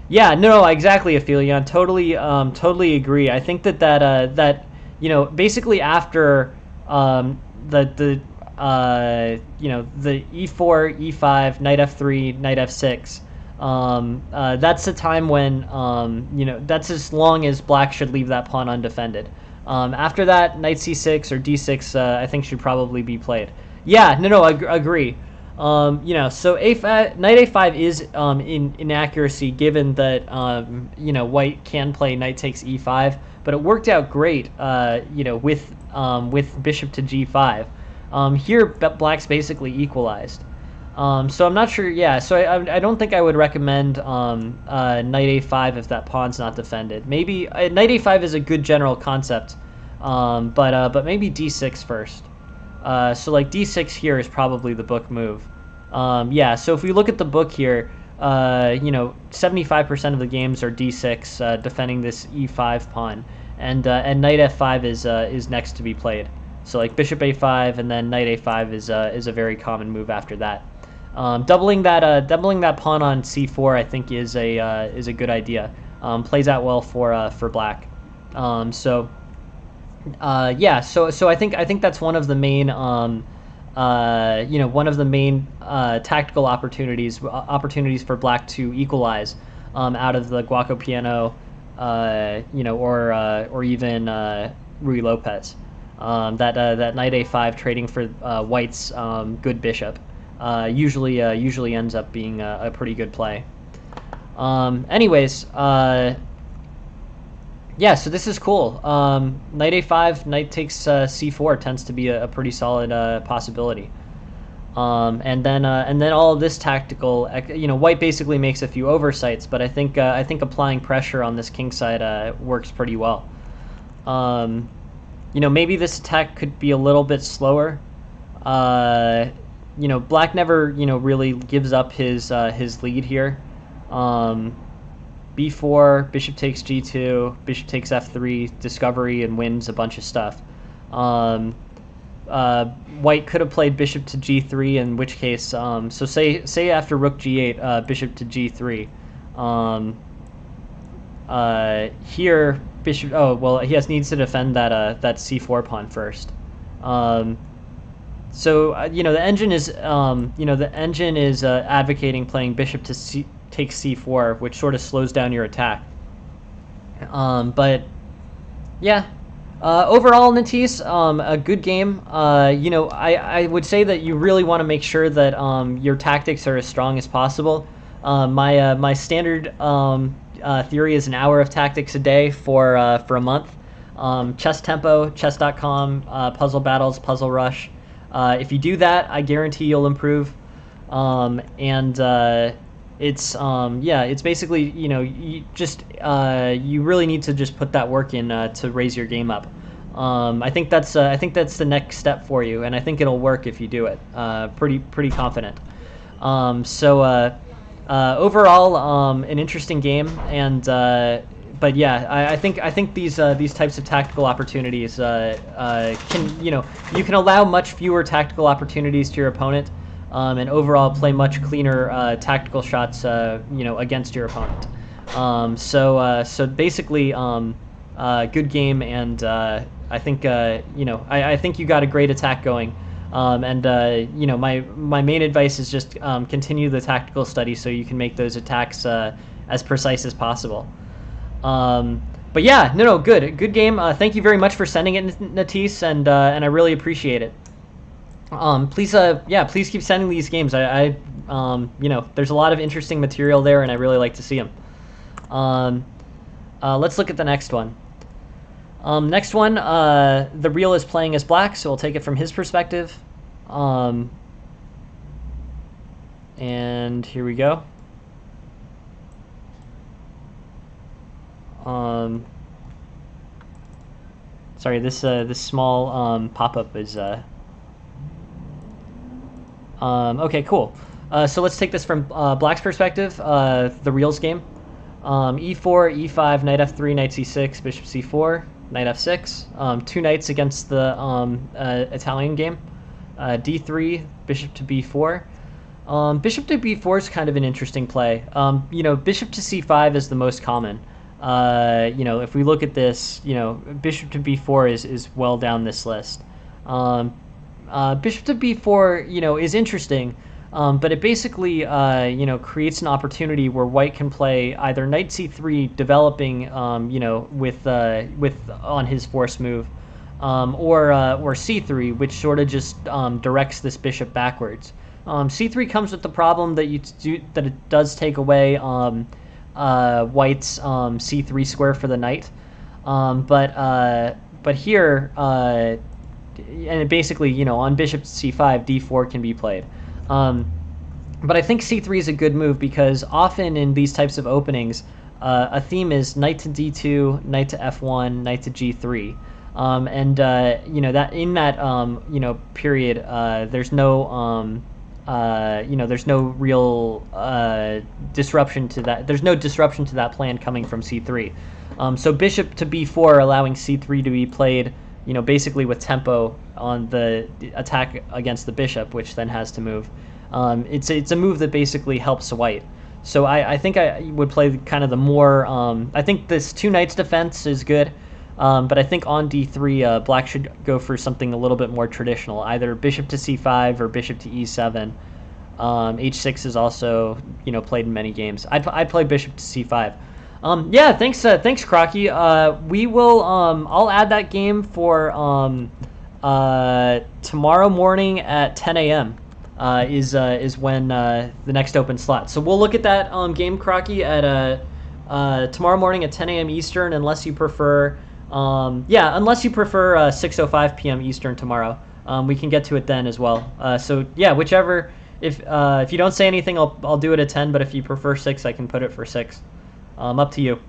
Yeah, no, exactly, Aphelion. Totally agree. I think that basically after the e4, e5, knight f3, knight f6. That's the time when that's as long as black should leave that pawn undefended. After that, knight c6 or d6, I think should probably be played. Yeah, no, I agree. So a5, knight a5 is in inaccuracy given that white can play knight takes e5, but it worked out great with bishop to g5. Here black's basically equalized. So I'm not sure. Yeah, so I don't think I would recommend knight a5 if that pawn's not defended. Maybe knight a5 is a good general concept, but maybe d6 first. So like d6 here is probably the book move. Yeah, so if we look at the book here, 75% of the games are d6 defending this e5 pawn, and knight f5 is next to be played. So like bishop a5 and then knight a5 is a very common move after that. Doubling that pawn on c4 I think is a good idea. Plays out well for black. Yeah, so I think that's one of the main tactical opportunities for black to equalize out of the Guaco Piano, or even Ruy Lopez. That knight a5 trading for white's good bishop usually ends up being a pretty good play. Anyways, yeah, so this is cool. Knight a5, knight takes c4 tends to be a pretty solid possibility. And then all of this tactical, white basically makes a few oversights, but I think applying pressure on this king side works pretty well. Maybe this attack could be a little bit slower. Black never really gives up his lead here. B4, bishop takes g2, bishop takes f3, discovery, and wins a bunch of stuff. White could have played bishop to g3, in which case, so say after rook g8, bishop to g3. Here, bishop. Oh well, he needs to defend that c4 pawn first. So the engine is advocating playing bishop to takes c4, which sort of slows down your attack. But yeah, overall, Natisse, a good game. I would say that you really want to make sure that your tactics are as strong as possible. My standard theory is an hour of tactics a day for a month. Chess Tempo, chess.com, Puzzle Battles, Puzzle Rush. If you do that, I guarantee you'll improve. It's basically you really need to just put that work in to raise your game up. I think that's the next step for you, and I think it'll work if you do it. Pretty confident. Overall, an interesting game, and but yeah, I think these types of tactical opportunities can you can allow much fewer tactical opportunities to your opponent. And overall play much cleaner tactical shots, against your opponent. So basically, good game, and I think I think you got a great attack going. My main advice is just continue the tactical study so you can make those attacks as precise as possible. But yeah, good game. Thank you very much for sending it, Natisse, and I really appreciate it. Please keep sending these games. There's a lot of interesting material there, and I really like to see them. Let's look at the next one. Next one, the real is playing as black, so we'll take it from his perspective. And here we go. Sorry, this small pop-up is okay, cool. So let's take this from black's perspective, the reals game. E4, E5, knight F3, knight C6, bishop C4, knight F6. Two knights against the Italian game. D3, bishop to B4. Bishop to B4 is kind of an interesting play. Bishop to C5 is the most common. If we look at this, bishop to B4 is well down this list. Bishop to B4, is interesting, but it basically, creates an opportunity where white can play either knight C3, developing, with on his force move, or C3, which sort of just directs this bishop backwards. C3 comes with the problem that it does take away white's C3 square for the knight, but here. And it basically, on bishop to c5, d4 can be played. But I think c3 is a good move because often in these types of openings, a theme is knight to d2, knight to f1, knight to g3. That in that period, there's no there's no real disruption to that. There's no disruption to that plan coming from c3. So bishop to b4, allowing c3 to be played, basically with tempo on the attack against the bishop, which then has to move. It's a move that basically helps white. So I think I would play kind of the more. I think this two knights defense is good, but I think on d3, black should go for something a little bit more traditional, either bishop to c5 or bishop to e7. H6 is also played in many games. I'd play bishop to c5. Yeah, thanks, Crocky. We will. I'll add that game for tomorrow morning at 10 a.m. Is when the next open slot. So we'll look at that game, Crocky, at tomorrow morning at 10 a.m. Eastern, unless you prefer. Unless you prefer 6:05 p.m. Eastern tomorrow. We can get to it then as well. So yeah, whichever. If you don't say anything, I'll do it at 10. But if you prefer 6, I can put it for 6. Up to you.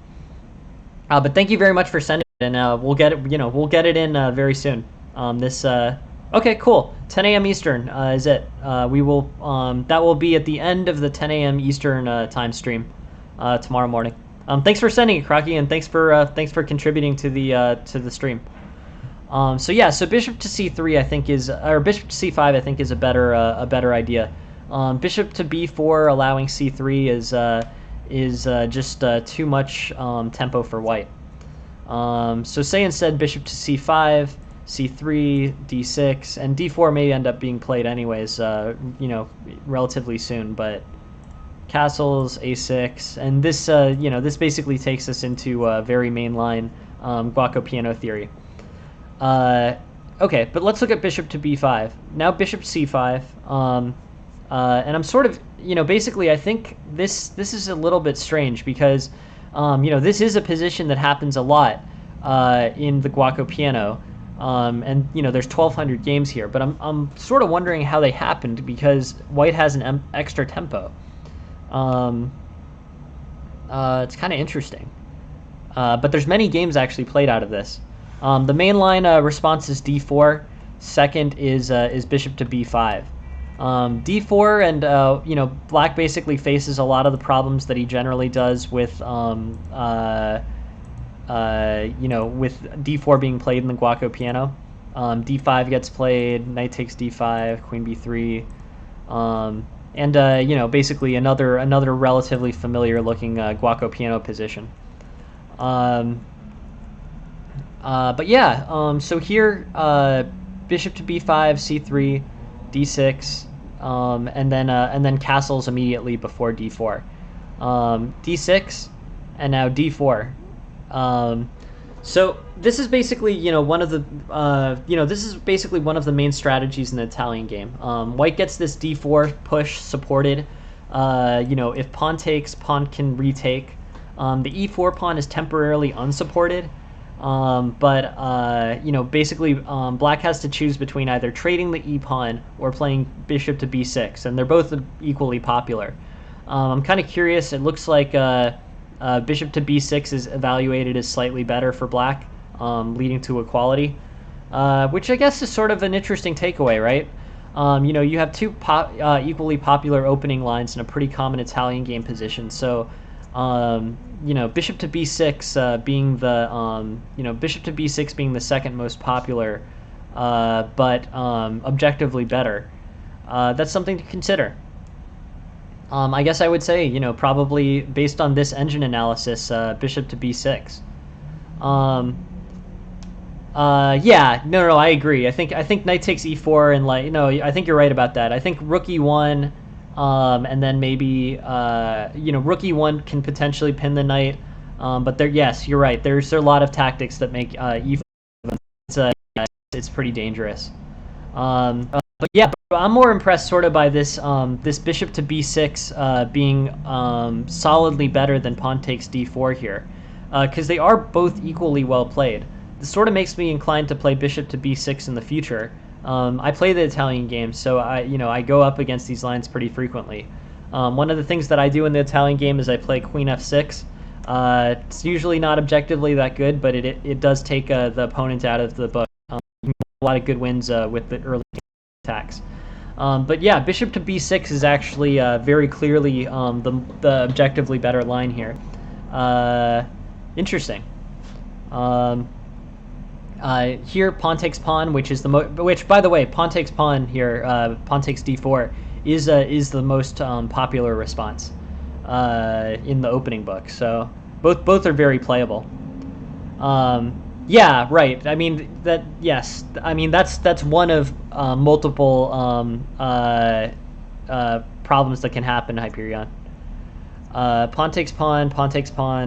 But thank you very much for sending it, and we'll get it. We'll get it in very soon. Okay, cool. 10 a.m. Eastern is it. We will. That will be at the end of the 10 a.m. Eastern time stream tomorrow morning. Thanks for sending it, Crocky, and thanks for contributing to the stream. So bishop to c3 I think or bishop to c5 I think is a better idea. Bishop to b4 allowing c3 is just too much tempo for white. So say instead bishop to c5, c3, d6, and d4 may end up being played anyways, relatively soon, but castles, a6, and this, this basically takes us into very mainline Guaco piano theory. Okay, but let's look at bishop to b5. Now bishop c5, and I'm sort of, basically I think this is a little bit strange because, this is a position that happens a lot in the Guaco piano, and there's 1,200 games here, but I'm sort of wondering how they happened because white has an extra tempo. It's kind of interesting, but there's many games actually played out of this. The mainline response is d4. Second is bishop to b5. D4 and black basically faces a lot of the problems that he generally does with with d4 being played in the Guaco piano. D5 gets played, knight takes d5, queen b3, and basically another relatively familiar looking Guaco piano position. But yeah, so here bishop to b5, c3, d6, and then castles immediately before d4, d6, and now d4. So this is basically one of the this is basically one of the main strategies in the Italian game. White gets this d4 push supported. If pawn takes, pawn can retake. The e4 pawn is temporarily unsupported, but basically, black has to choose between either trading the e pawn or playing bishop to b6, and they're both equally popular. I'm kind of curious. It looks like bishop to b6 is evaluated as slightly better for black, leading to equality, which I guess is sort of an interesting takeaway, right? You have two equally popular opening lines in a pretty common Italian game position. So, bishop to b6 being the bishop to b6 being the second most popular, but objectively better. That's something to consider. I guess I would say, probably based on this engine analysis, bishop to b6. Yeah, no, I agree. I think knight takes e4 and I think you're right about that. I think rook e1, and then maybe rook e1 can potentially pin the knight. But yes, you're right. There's a lot of tactics that make e4. It's pretty dangerous. But yeah, I'm more impressed sort of by this this bishop to b6 being solidly better than pawn takes d4 here, because they are both equally well played. This sort of makes me inclined to play bishop to b6 in the future. I play the Italian game, so I go up against these lines pretty frequently. One of the things that I do in the Italian game is I play queen f6. It's usually not objectively that good, but it does take the opponent out of the book. A lot of good wins with the early attacks. But yeah, bishop to b6 is actually very clearly the objectively better line here. Interesting. Here, pawn takes pawn, which by the way, pawn takes pawn here, pawn takes d4 is the most popular response in the opening book. So both are very playable. Yeah, right. I mean yes. I mean that's one of multiple problems that can happen in Hyperion. Pawn takes pawn,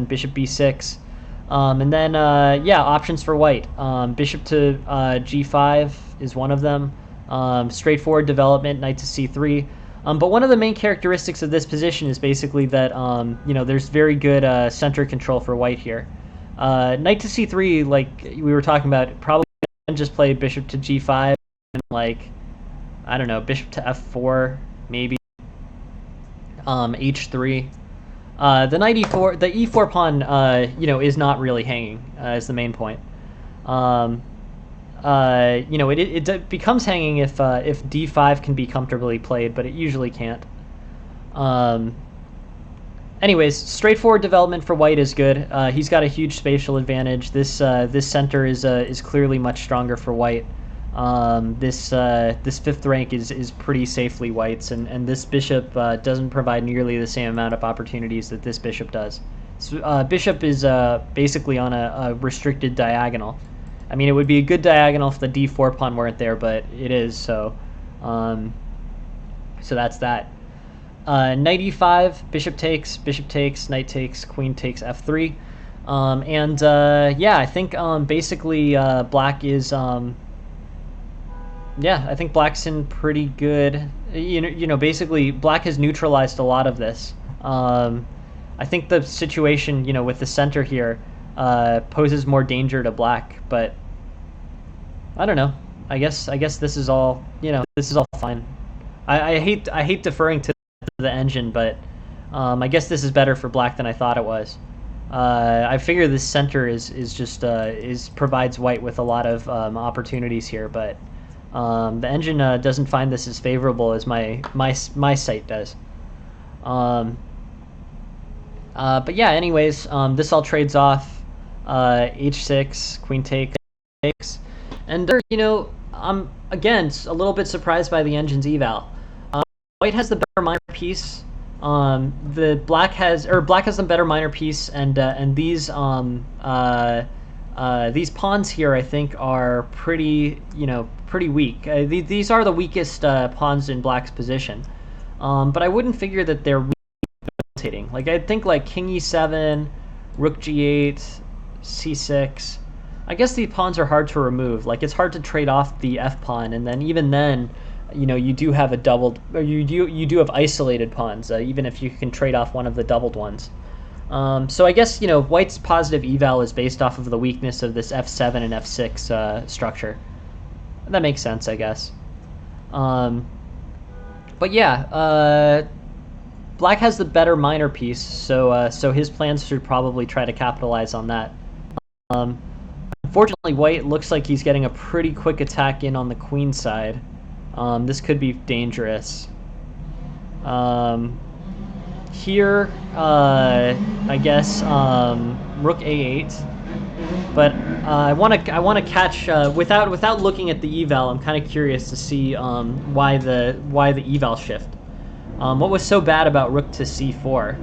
bishop b6. And then, options for white. Bishop to g5 is one of them. Straightforward development, knight to c3. But one of the main characteristics of this position is basically that, there's very good center control for white here. Knight to c3, like we were talking about, probably just play bishop to g5 and, I don't know, bishop to f4, maybe. H3. The knight e4, the e4 pawn, is not really hanging. Is the main point. It becomes hanging if d5 can be comfortably played, but it usually can't. Anyways, straightforward development for white is good. He's got a huge spatial advantage. This center is clearly much stronger for white. This fifth rank is pretty safely white's, and this bishop doesn't provide nearly the same amount of opportunities that this bishop does. So, bishop is basically on a restricted diagonal. I mean, it would be a good diagonal if the d4 pawn weren't there, but it is, so that's that. Knight e5, bishop takes, knight takes, queen takes f3. I think basically black is... yeah, I think black's in pretty good... basically black has neutralized a lot of this. I think the situation, with the center here poses more danger to black, but I don't know. I guess this is all, this is all fine. I hate deferring to the engine, but I guess this is better for black than I thought it was. I figure this center provides white with a lot of opportunities here, but the engine doesn't find this as favorable as my site does. But yeah, anyways, this all trades off. H6, queen takes, and I'm again a little bit surprised by the engine's eval. White has the better minor piece. The black has the better minor piece, and these pawns here I think are pretty weak. These are the weakest pawns in black's position, but I wouldn't figure that they're rotating. Like I think king e7, rook g8, c6. I guess these pawns are hard to remove. Like it's hard to trade off the f pawn, and then even then, you do have you do have isolated pawns, even if you can trade off one of the doubled ones. So I guess, white's positive eval is based off of the weakness of this f7 and f6 structure. That makes sense, I guess. But yeah, black has the better minor piece, so his plans should probably try to capitalize on that. Unfortunately, white looks like he's getting a pretty quick attack in on the queen side. This could be dangerous. Here, I guess rook a8. But I want to catch without looking at the eval. I'm kind of curious to see why the eval shift. What was so bad about rook to c4?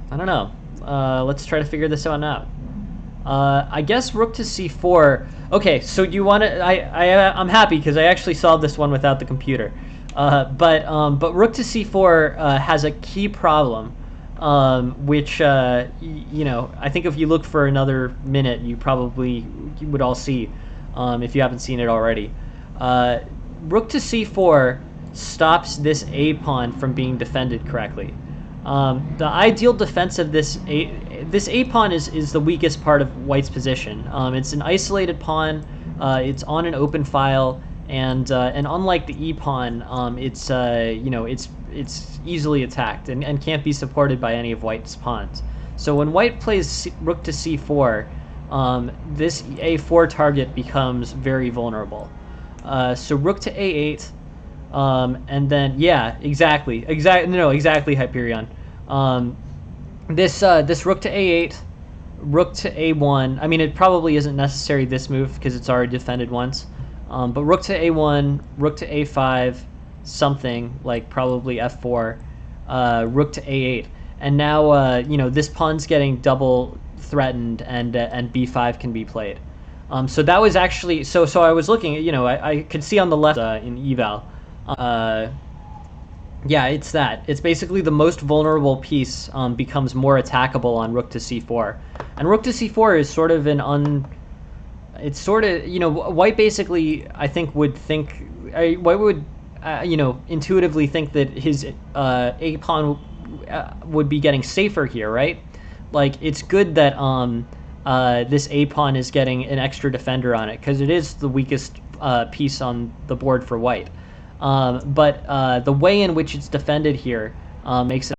I don't know. Let's try to figure this out now. I guess rook to c4. Okay, so you want to? I'm happy because I actually solved this one without the computer. But rook to c4 has a key problem, which I think if you look for another minute, you would all see, if you haven't seen it already. Rook to c4 stops this a pawn from being defended correctly. The ideal defense of this a pawn is the weakest part of white's position. It's an isolated pawn. It's on an open file, and unlike the e pawn, it's easily attacked and can't be supported by any of white's pawns. So when white plays rook to c4, this a4 target becomes very vulnerable. So rook to a8. And then exactly Hyperion. This rook to a8, rook to a1. I mean, it probably isn't necessary this move because it's already defended once. But rook to a1, rook to a5, something like probably f4, rook to a8, and now this pawn's getting double threatened, and b5 can be played. So that was actually so I was looking. I could see on the left in eval. It's that. It's basically the most vulnerable piece becomes more attackable on rook to c4. And rook to c4 is sort of it's sort of, white basically, I think, white would, intuitively think that his a pawn would be getting safer here, right? Like, it's good that this a pawn is getting an extra defender on it, because it is the weakest piece on the board for white. But the way in which it's defended here makes it.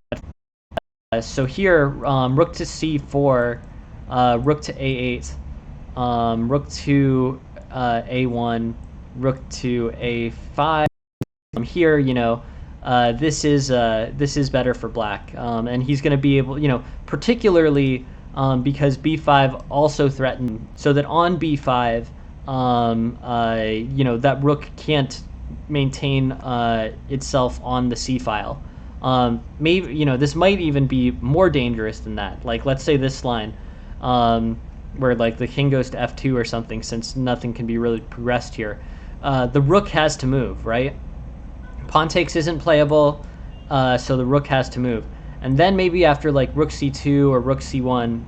So here, rook to c4, rook to a8, rook to a1, rook to a5. Here, this is better for black, and he's going to be able, particularly because b5 also threatened, so that on b5, that rook can't maintain itself on the c file. Maybe this might even be more dangerous than that. Like, let's say this line, where like the king goes to f2 or something, since nothing can be really progressed here. The rook has to move, right? Pawn takes isn't playable, so the rook has to move. And then maybe after like rook c2 or rook c1,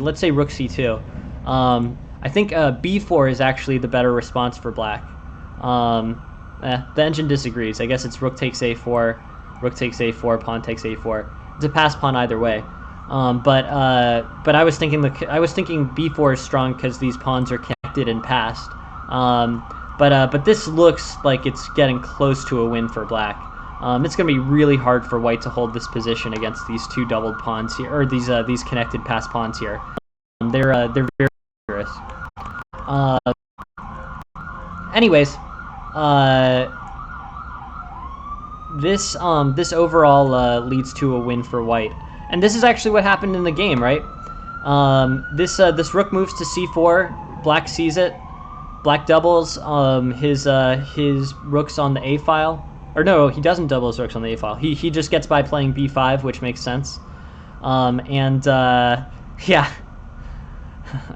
let's say rook c2, I think b4 is actually the better response for black. The engine disagrees. I guess it's rook takes a4, rook takes a4, pawn takes a4. It's a pass pawn either way. But I was thinking b4 is strong because these pawns are connected and passed. But this looks like it's getting close to a win for black. It's going to be really hard for white to hold this position against these two doubled pawns here, or these connected pass pawns here. They're very dangerous. Anyways, this overall leads to a win for white, and this is actually what happened in the game, right? This rook moves to c4. Black sees it. Black doubles his rooks on the a file. Or no, he doesn't double his rooks on the a file. He just gets by playing b5, which makes sense. Yeah,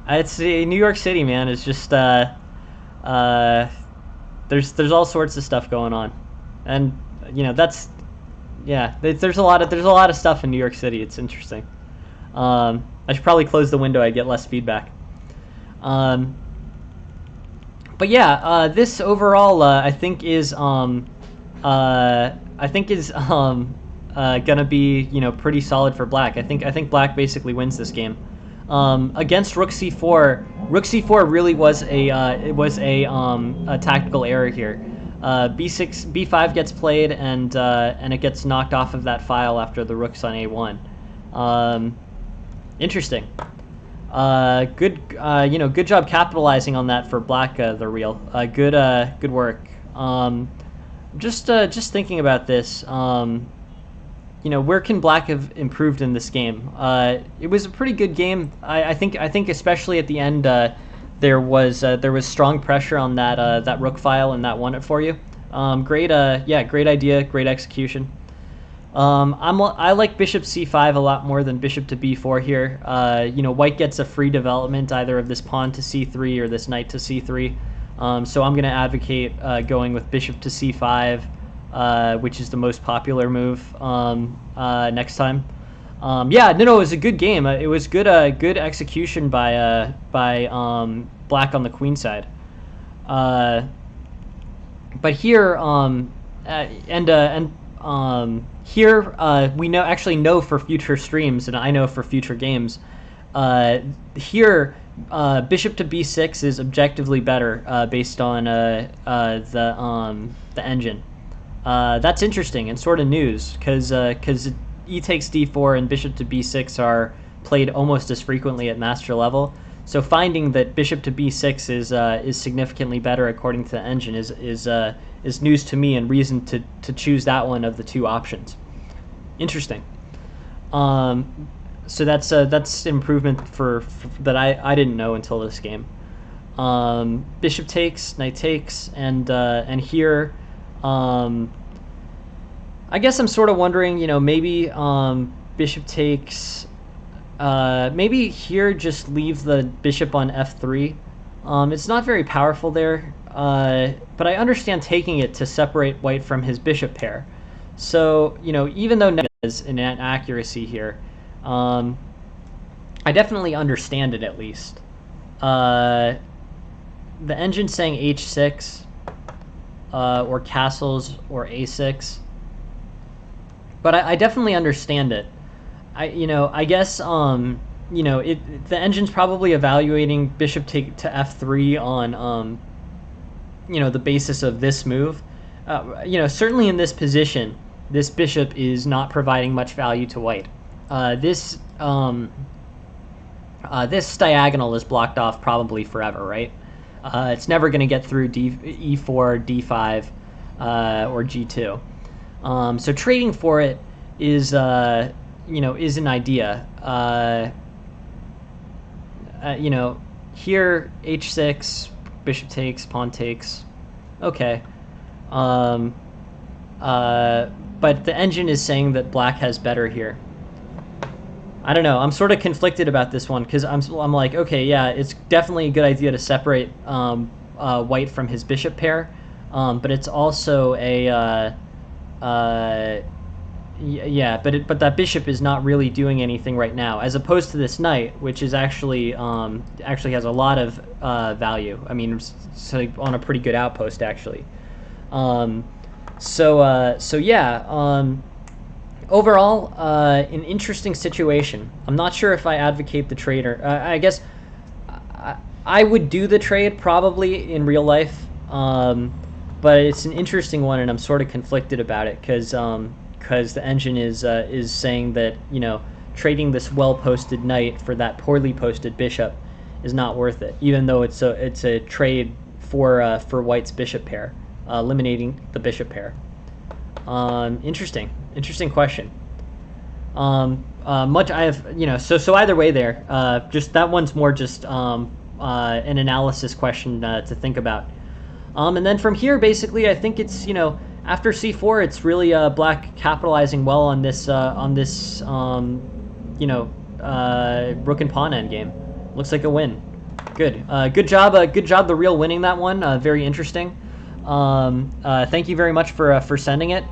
it's New York City, man. It's just there's all sorts of stuff going on, and there's a lot of stuff in New York City. It's interesting. I should probably close the window. I get less feedback. But yeah, this overall I think is is gonna be pretty solid for black. I think black basically wins this game. Against rook c4, rook c4 really was a tactical error here. b6 b5 gets played and it gets knocked off of that file after the rook's on a1. Interesting. Good job capitalizing on that for black. The real good work. Just thinking about this. Where can black have improved in this game? It was a pretty good game. I think especially at the end, there was strong pressure on that rook file, and that won it for you. Great idea, great execution. I like bishop c5 a lot more than bishop to b4 here. White gets a free development either of this pawn to c3 or this knight to c3. So I'm going to advocate going with bishop to c5, which is the most popular move next time. It was a good game. It was good execution by black on the queen side. But here here we know for future streams, and I know for future games. Here bishop to b6 is objectively better based on the engine. That's interesting and sort of news because e takes d4 and bishop to b6 are played almost as frequently at master level. So finding that bishop to b6 is significantly better according to the engine is news to me and reason to choose that one of the two options. Interesting. So that's improvement for that I didn't know until this game. Bishop takes, knight takes, and here, I guess I'm sort of wondering, maybe bishop takes. Maybe here just leave the bishop on f3. It's not very powerful there, but I understand taking it to separate white from his bishop pair. So even though is an inaccuracy here, I definitely understand it at least. The engine saying h6 or castles or a6, but I definitely understand it. I guess the engine's probably evaluating bishop to f3 on the basis of this move. Certainly in this position, this bishop is not providing much value to white. This diagonal is blocked off probably forever, right? It's never going to get through e4, d5, or g2. So trading for it is an idea. Here h6, bishop takes, pawn takes. Okay. But the engine is saying that black has better here. I don't know. I'm sort of conflicted about this one because I'm like, okay, yeah, it's definitely a good idea to separate white from his bishop pair, but it's also a but that bishop is not really doing anything right now, as opposed to this knight, which is actually has a lot of value. I mean, it's on a pretty good outpost actually. Overall, an interesting situation. I'm not sure if I advocate the trade or I guess I would do the trade probably in real life, but it's an interesting one, and I'm sort of conflicted about it because the engine is saying that trading this well-posted knight for that poorly posted bishop is not worth it, even though it's a trade for white's bishop pair, eliminating the bishop pair. Interesting question. Much I have so either way there, just that one's more just an analysis question to think about. And then from here, basically, I think it's after c4, it's really black capitalizing well on this rook and pawn endgame. Looks like a win. Good job the real winning that one. Very interesting. Thank you very much for sending it.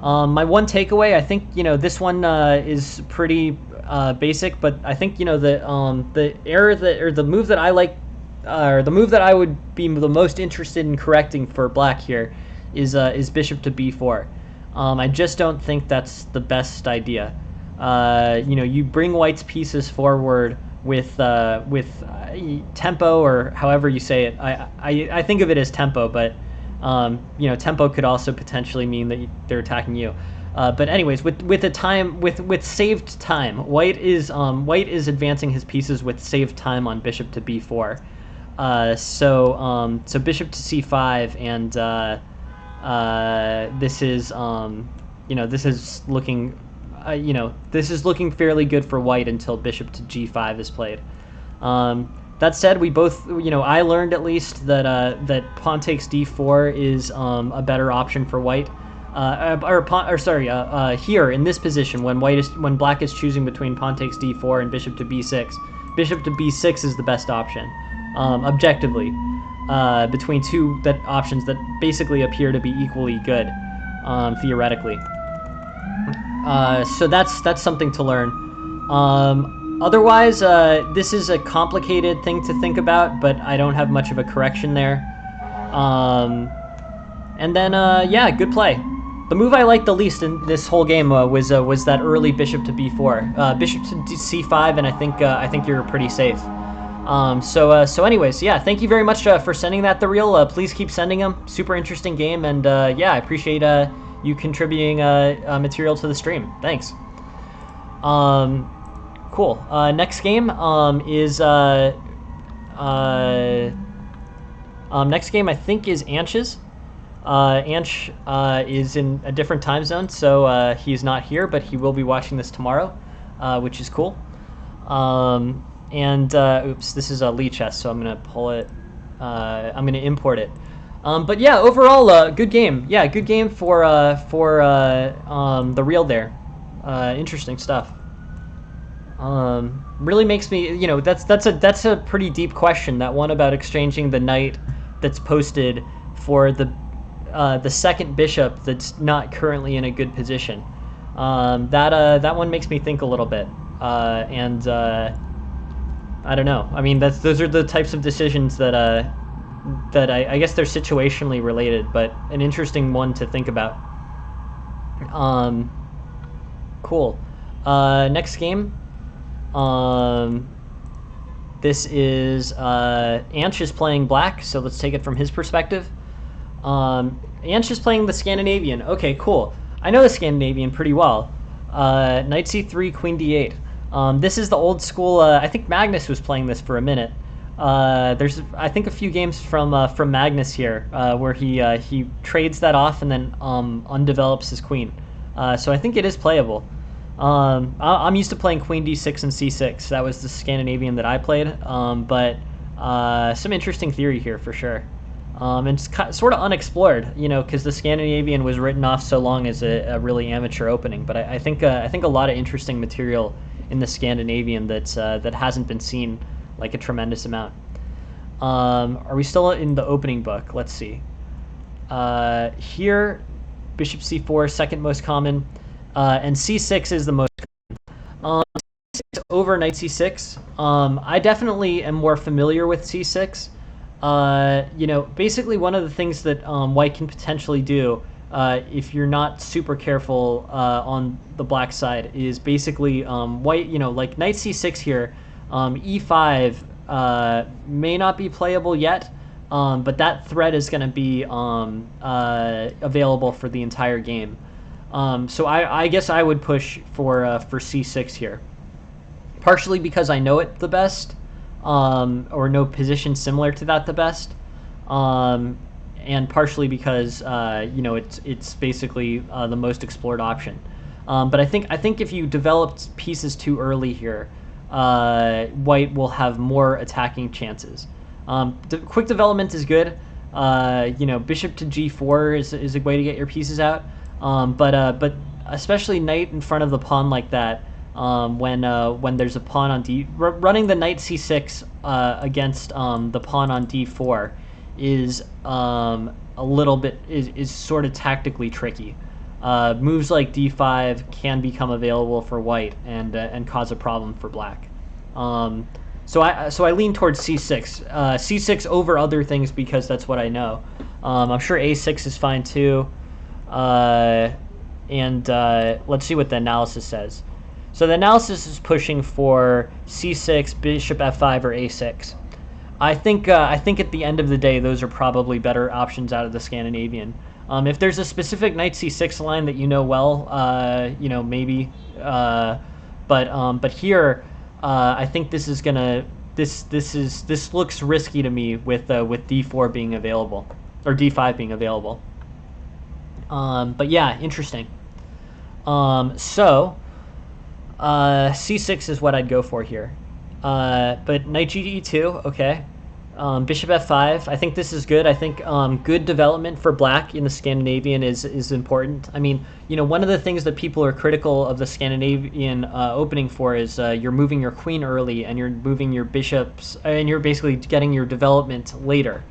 My one takeaway, I think this one is pretty basic, but I think the error or the move that I like, or the move that I would be the most interested in correcting for black here is bishop to b4. I just don't think that's the best idea. You bring white's pieces forward with tempo, or however you say it. I think of it as tempo, but tempo could also potentially mean that they're attacking you. But anyways, with saved time, white is advancing his pieces with saved time on bishop to b4. So bishop to c5, and this is this is looking fairly good for white until bishop to g5 is played. That said, we both, I learned at least that pawn takes d4 is a better option for white. Here in this position, when black is choosing between pawn takes d4 and bishop to b6, bishop to b6 is the best option, objectively, between two options that basically appear to be equally good, theoretically. So that's something to learn. Otherwise, this is a complicated thing to think about, but I don't have much of a correction there. And then, yeah, good play. The move I liked the least in this whole game was that early bishop to b4, bishop to c5, and I think you're pretty safe. So anyways, yeah, thank you very much for sending that, The Real. Please keep sending them. Super interesting game, and yeah, I appreciate you contributing material to the stream. Thanks. Cool. Next game is next game I think is Ansh's. Ansh is in a different time zone, so he's not here, but he will be watching this tomorrow, which is cool. Oops, this is a Lee chess, so I'm gonna pull it. I'm gonna import it. But yeah, overall, good game. Yeah, good game for The Real there. Interesting stuff. Really makes me, that's a pretty deep question. That one about exchanging the knight that's posted for the second bishop that's not currently in a good position. That one makes me think a little bit. I don't know. I mean, those are the types of decisions that I guess they're situationally related, but an interesting one to think about. Cool. Next game. This is Ansh is playing black, so let's take it from his perspective. Ansh is playing the Scandinavian. Okay, cool. I know the Scandinavian pretty well. Knight c3, queen d8. This is the old school. I think Magnus was playing this for a minute. There's, I think, a few games from Magnus here where he trades that off and then undevelops his queen. So I think it is playable. I'm used to playing queen d6 and c6. That was the Scandinavian that I played. But some interesting theory here for sure. And it's sort of unexplored, because the Scandinavian was written off so long as a really amateur opening. But I think a lot of interesting material in the Scandinavian that hasn't been seen like a tremendous amount. Are we still in the opening book? Let's see. Here, bishop c4, second most common, and c6 is the most common. C6 over knight c6. I definitely am more familiar with c6. Basically one of the things that white can potentially do if you're not super careful on the black side is basically white, like knight c6 here, e5 may not be playable yet, but that threat is going to be available for the entire game. So I guess I would push for c6 here, partially because I know it the best, or know positions similar to that the best, and partially because it's basically the most explored option. But I think if you developed pieces too early here, white will have more attacking chances. Quick development is good. Bishop to g4 is a way to get your pieces out. But especially knight in front of the pawn like that, when there's a pawn on running the knight c6 against the pawn on d4 is a little bit is sort of tactically tricky. Moves like d5 can become available for white and cause a problem for black. So I lean towards c6, c6 over other things because that's what I know. I'm sure a6 is fine too. let's see what the analysis says. So the analysis is pushing for c6, bishop f5, or a6. I think at the end of the day, those are probably better options out of the Scandinavian. If there's a specific knight c6 line that you know well, maybe. But here, I think this is gonna this looks risky to me with d4 being available or d5 being available. But yeah, interesting. So c6 is what I'd go for here. But knight e2, okay. Bishop f5. I think this is good. I think good development for black in the Scandinavian is important. I mean, one of the things that people are critical of the Scandinavian opening for is you're moving your queen early and you're moving your bishops, and you're basically getting your development later.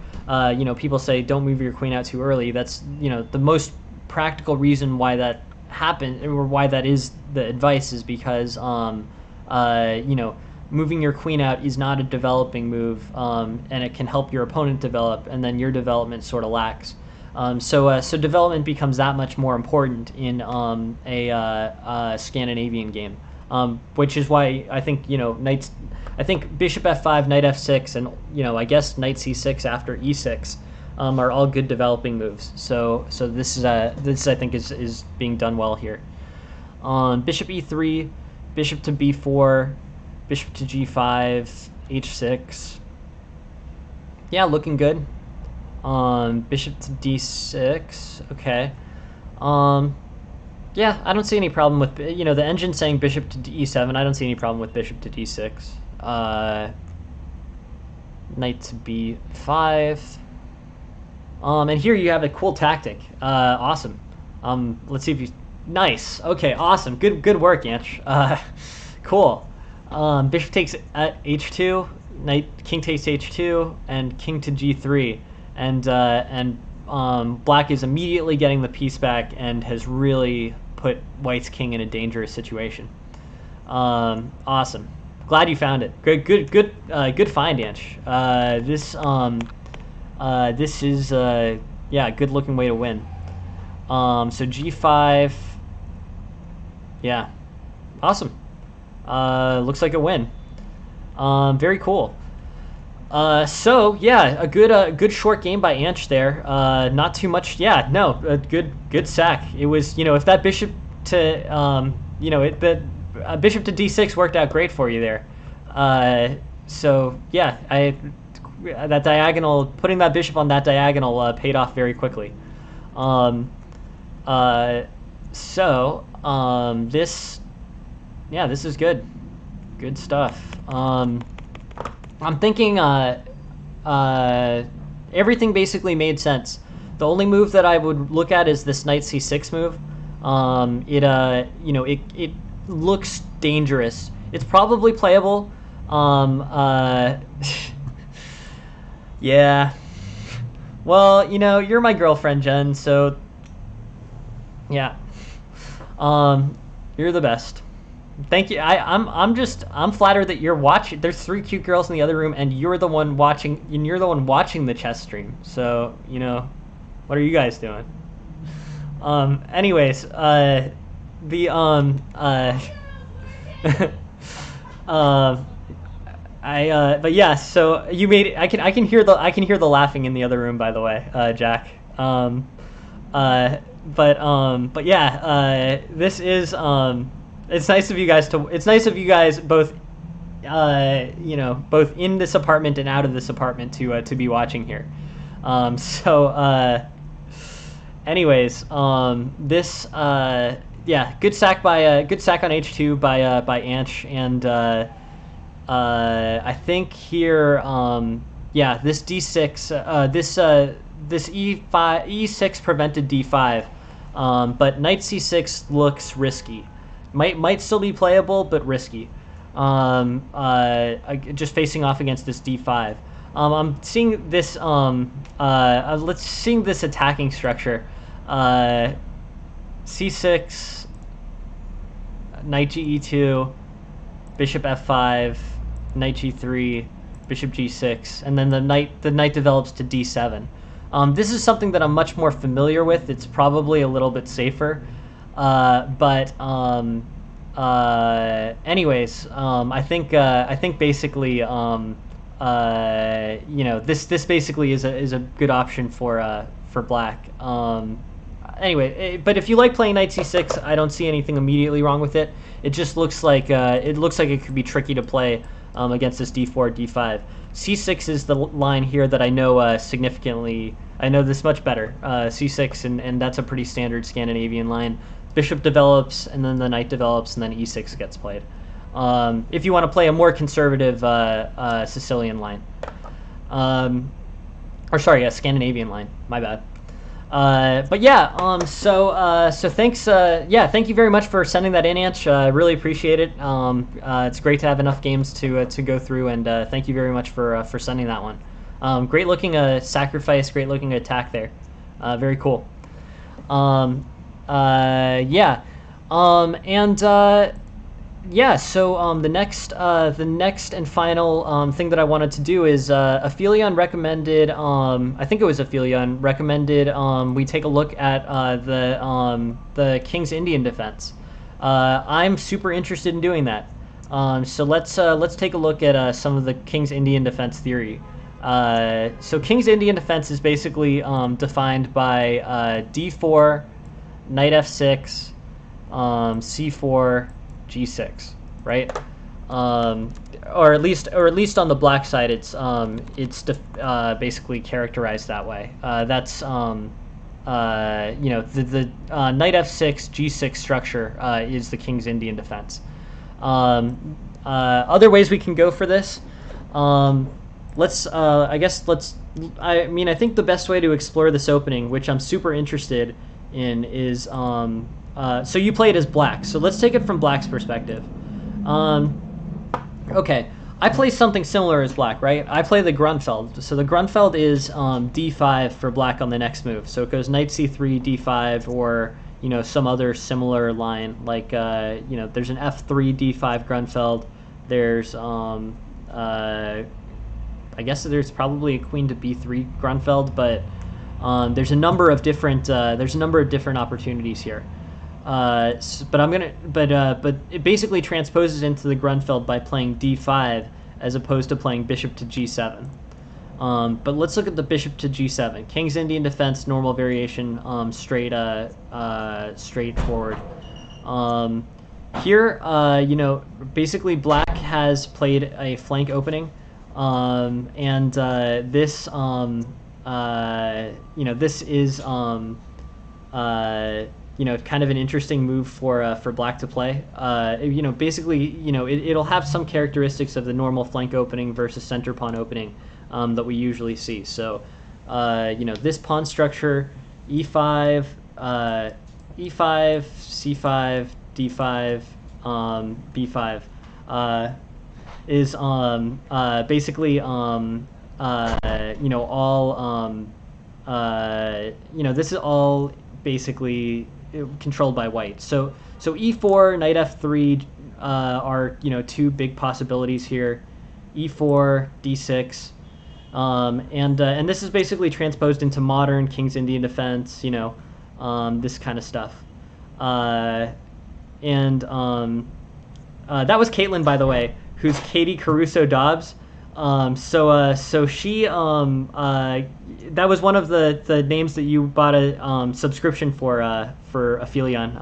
People say don't move your queen out too early. That's the most practical reason why that happens, or why that is the advice, is because moving your queen out is not a developing move, and it can help your opponent develop, and then your development sort of lacks. So development becomes that much more important in a Scandinavian game, which is why I think knights. I think bishop f5, knight f6, and I guess knight c6 after e6 are all good developing moves. So this I think is being done well here. Bishop e3, bishop to b4. Bishop to g5, h6. Yeah, looking good. Bishop to d6. Okay. Yeah, I don't see any problem with the engine saying bishop to e7. I don't see any problem with bishop to d6. Knight to b5. And here you have a cool tactic. Awesome. Let's see if you. Nice. Okay. Awesome. Good work, Yanch. Cool. Bishop takes at h2, king takes h2, and king to g3, and black is immediately getting the piece back and has really put white's king in a dangerous situation. Awesome, glad you found it. Good find, Anch. This is good looking way to win. So g5, yeah, awesome. Looks like a win. Very cool. So yeah, a good short game by Anch there. Not too much. Yeah, no, a good sack. It was if that bishop to bishop to d6 worked out great for you there. So yeah, that diagonal, putting that bishop on that diagonal paid off very quickly. This is good. Good stuff. I'm thinking everything basically made sense. The only move that I would look at is this knight c6 move. It looks dangerous. It's probably playable. Yeah. Well, you're my girlfriend, Jen, so yeah. You're the best. Thank you. I'm flattered that you're watching. There's 3 cute girls in the other room, and you're the one watching. And you're the one watching the chess stream. So what are you guys doing? Anyways, but yeah. So you made it. I can hear the laughing in the other room. By the way, Jack. But yeah. This is It's nice of you guys both, both in this apartment and out of this apartment to be watching here. Anyways, this good sack on h2 by Anch, and I think here this d6 this e6 prevented d5, but knight c6 looks risky. Might still be playable, but risky. Just facing off against this d5. I'm seeing this. Let's seeing this attacking structure. C6, knight ge2, bishop f5, knight g3, bishop g6, and then the knight develops to d7. This is something that I'm much more familiar with. It's probably a little bit safer. But anyways, I think basically this basically is a good option for black. Anyway, but if you like playing knight c6, I don't see anything immediately wrong with it. It just looks like it could be tricky to play against this d4, d5. c6 is the line here that I know significantly. I know this much better. c6, and that's a pretty standard Scandinavian line. Bishop develops, and then the knight develops, and then e6 gets played. If you want to play a more conservative Sicilian line. Or sorry, a Scandinavian line. My bad. But yeah, so thanks, thank you very much for sending that in, Anch. I really appreciate it. It's great to have enough games to go through, and thank you very much for sending that one. Great looking sacrifice, great looking attack there. Very cool. Yeah, so the next and final thing that I wanted to do is Aphelion recommended. I think it was Aphelion recommended we take a look at the King's Indian defense. I'm super interested in doing that. So let's take a look at some of the King's Indian defense theory. So King's Indian defense is basically defined by d4, knight f6, c4, g6, right? Or at least on the black side, it's basically characterized that way. That's the knight f6 g6 structure is the King's Indian defense. Other ways we can go for this. I think the best way to explore this opening, which I'm super interested in, is so you play it as black. So let's take it from black's perspective. Okay, I play something similar as black, right? I play the Grunfeld. So the Grunfeld is d5 for black on the next move. So it goes knight c3, d5, or some other similar line. Like there's an f3, d5 Grunfeld. There's I guess there's probably a queen to b3 Grunfeld, but there's a number of different opportunities here. But it basically transposes into the Grunfeld by playing d5 as opposed to playing bishop to g7. But let's look at the bishop to g7. King's Indian defense, normal variation, straightforward. Here, basically black has played a flank opening, and this is kind of an interesting move for black to play. Basically, it'll have some characteristics of the normal flank opening versus center pawn opening that we usually see. So, this pawn structure, e5, c5, d5, b5, is basically this is all basically controlled by white. So e4, knight f3 are two big possibilities here. e4, d6, and this is basically transposed into modern King's Indian defense. This kind of stuff. That was Caitlin, by the way, who's Katie Caruso Dobbs. So she that was one of the names that you bought a subscription for Aphelion.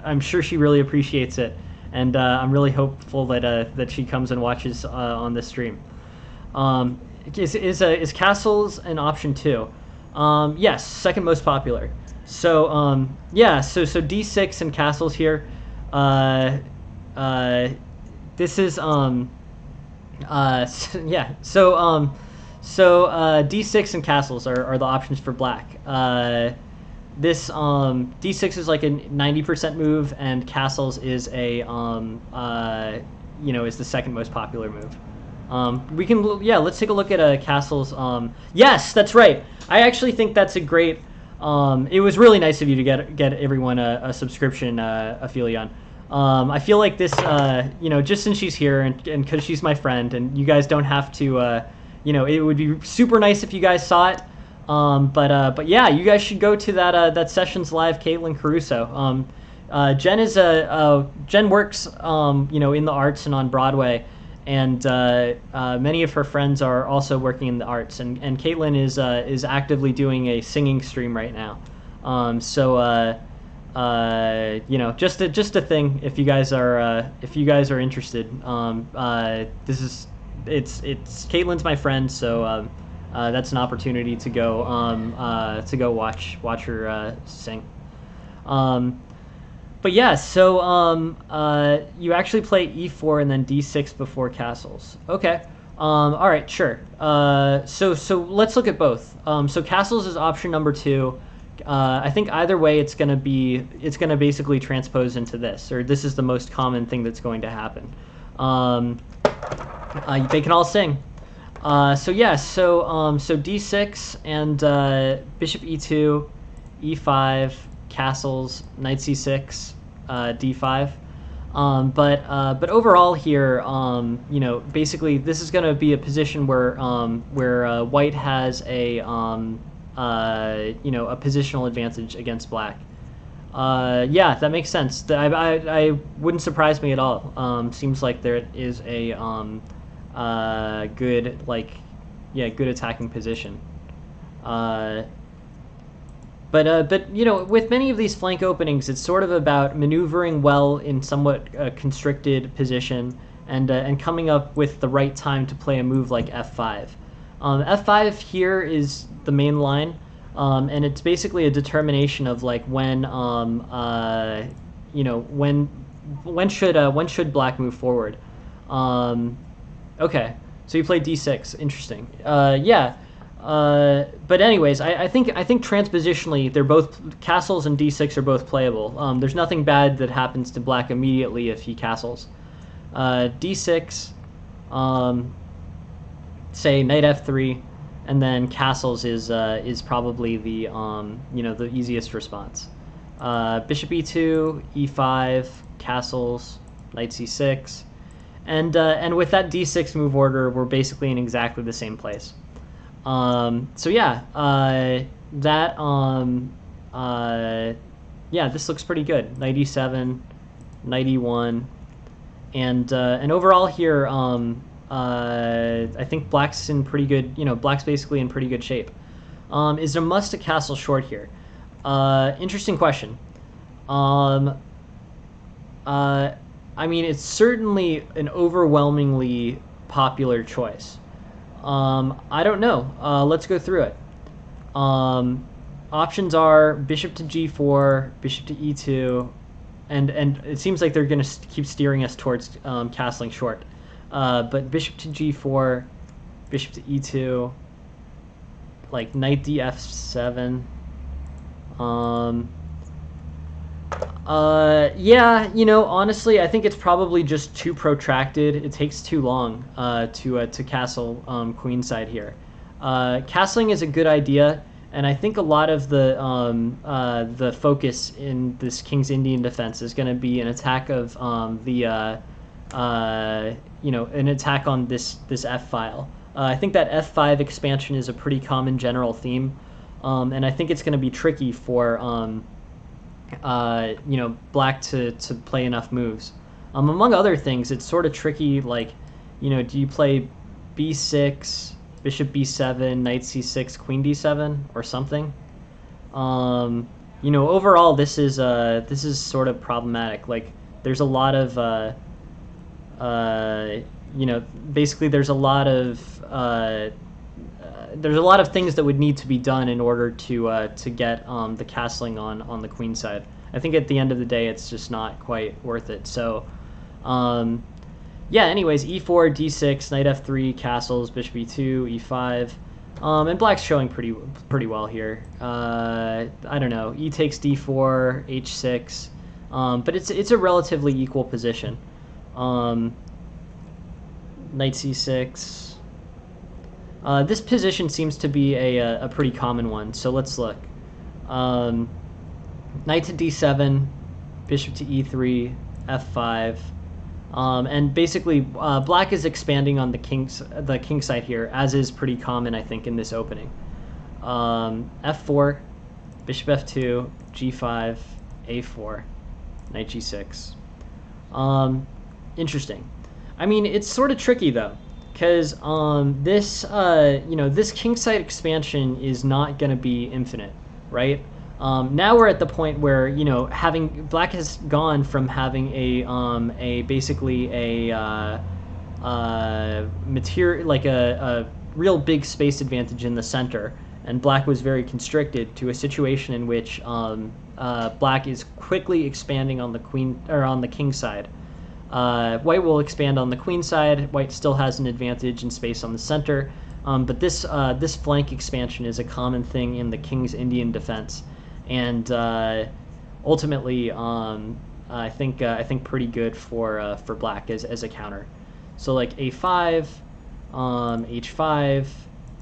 I'm sure she really appreciates it, and I'm really hopeful that she comes and watches on this stream. Is castles an option too? Yes, second most popular. So so d6 and castles here. This is d6 and castles are the options for black. This d6 is like a 90% move, and castles is a is the second most popular move. Let's take a look at castles. Yes, that's right. I actually think that's a great. It was really nice of you to get everyone a subscription, Aphelion. I feel like this, just since she's here and because she's my friend, and you guys don't have to, it would be super nice if you guys saw it. But yeah, you guys should go to that Sessions Live Caitlin Caruso. Jen works in the arts and on Broadway, and many of her friends are also working in the arts. And Caitlin is actively doing a singing stream right now. Just a thing if you guys are interested. It's Caitlin's my friend, so that's an opportunity to go watch her sing. But yeah, so you actually play e4 and then d6 before castles. Okay. All right, sure. So let's look at both. So castles is option number 2. I think either way it's gonna basically transpose into this, or this is the most common thing that's going to happen. They can all sing. So d6 and bishop e2, e5, castles, knight c6, d5. But overall here, basically this is going to be a position where white has a positional advantage against black. Yeah, that makes sense. I wouldn't surprise me at all. Seems like there is a good attacking position. But with many of these flank openings, it's sort of about maneuvering well in somewhat constricted position and coming up with the right time to play a move like f5. F5 here is the main line, and it's basically a determination of like when should black move forward. Okay, so you play d6. Interesting. Yeah. But anyways, I think transpositionally they're both castles and d6 are both playable. There's nothing bad that happens to black immediately if he castles. D6, say knight f3, and then castles is probably the the easiest response. Bishop e2, e5, castles, knight c6, and with that d6 move order, we're basically in exactly the same place. This looks pretty good. Knight e7, knight e1, and overall here, I think black's in pretty good. Black's basically in pretty good shape. Is there must a castle short here? Interesting question. I mean, it's certainly an overwhelmingly popular choice. I don't know. Let's go through it. Options are bishop to g4, bishop to e2, and it seems like they're going to keep steering us towards castling short. But bishop to g4, bishop to e2, like knight df7. Yeah, honestly, I think it's probably just too protracted. It takes too long to castle queenside here. Castling is a good idea, and I think a lot of the focus in this King's Indian defense is going to be an attack of an attack on this F file. I think that F5 expansion is a pretty common general theme, and I think it's going to be tricky for black to play enough moves. Among other things, it's sort of tricky, like, do you play b6, bishop b7, knight c6, queen d7, or something? Overall, this is sort of problematic. Like, there's a lot of basically there's a lot of things that would need to be done in order to get the castling on the queen side. I think at the end of the day, it's just not quite worth it. So, yeah. Anyways, e4, d6, knight f3, castles, bishop e2, e5, and black's showing pretty well here. I don't know. E takes d4, h6, but it's a relatively equal position. Knight c6. This position seems to be a pretty common one, so let's look. Knight to d7, bishop to e3, f5, and basically black is expanding on the king side here, as is pretty common, I think, in this opening. f4, bishop f2, g5, a4, knight g6. Interesting. I mean, it's sort of tricky though, because this this kingside expansion is not going to be infinite, right? Now we're at the point where having black has gone from having a basically material like a real big space advantage in the center, and black was very constricted, to a situation in which black is quickly expanding on the queen or on the king side. White will expand on the queen side. White still has an advantage in space on the center, but this flank expansion is a common thing in the king's Indian defense, and ultimately, I think pretty good for black as a counter. So like a5, h5,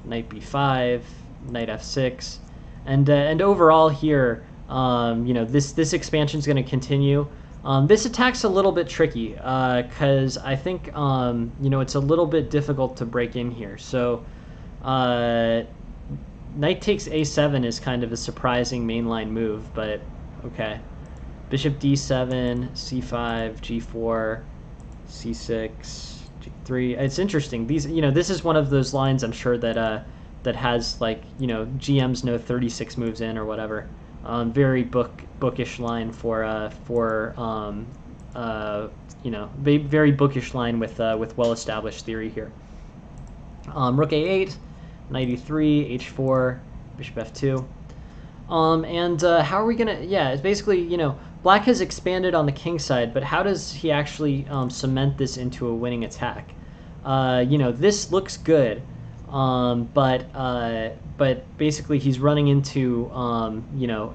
knight b5, knight f6, and overall here, this expansion is going to continue. This attack's a little bit tricky because I think it's a little bit difficult to break in here. So knight takes a7 is kind of a surprising mainline move, but okay. Bishop d7, c5, g4, c6, g3. It's interesting. This is one of those lines I'm sure that has like GMs know 36 moves in or whatever. Very bookish line for very bookish line with well-established theory here. Rook a8, knight e3, h4, bishop f2. How are we gonna? Yeah, it's basically black has expanded on the king side, but how does he actually cement this into a winning attack? This looks good, but basically he's running into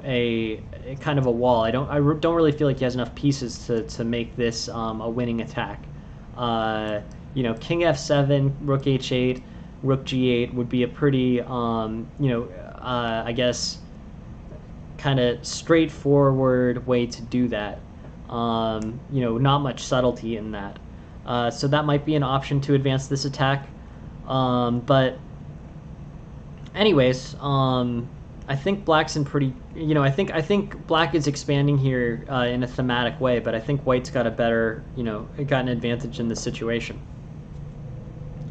a kind of a wall. I don't really feel like he has enough pieces to make this a winning attack. King f7, rook h8, rook g8 would be a pretty I guess kind of straightforward way to do that. Not much subtlety in that. So that might be an option to advance this attack. But anyways, I think black's in pretty, I think black is expanding here in a thematic way, but I think white's got a better, got an advantage in this situation.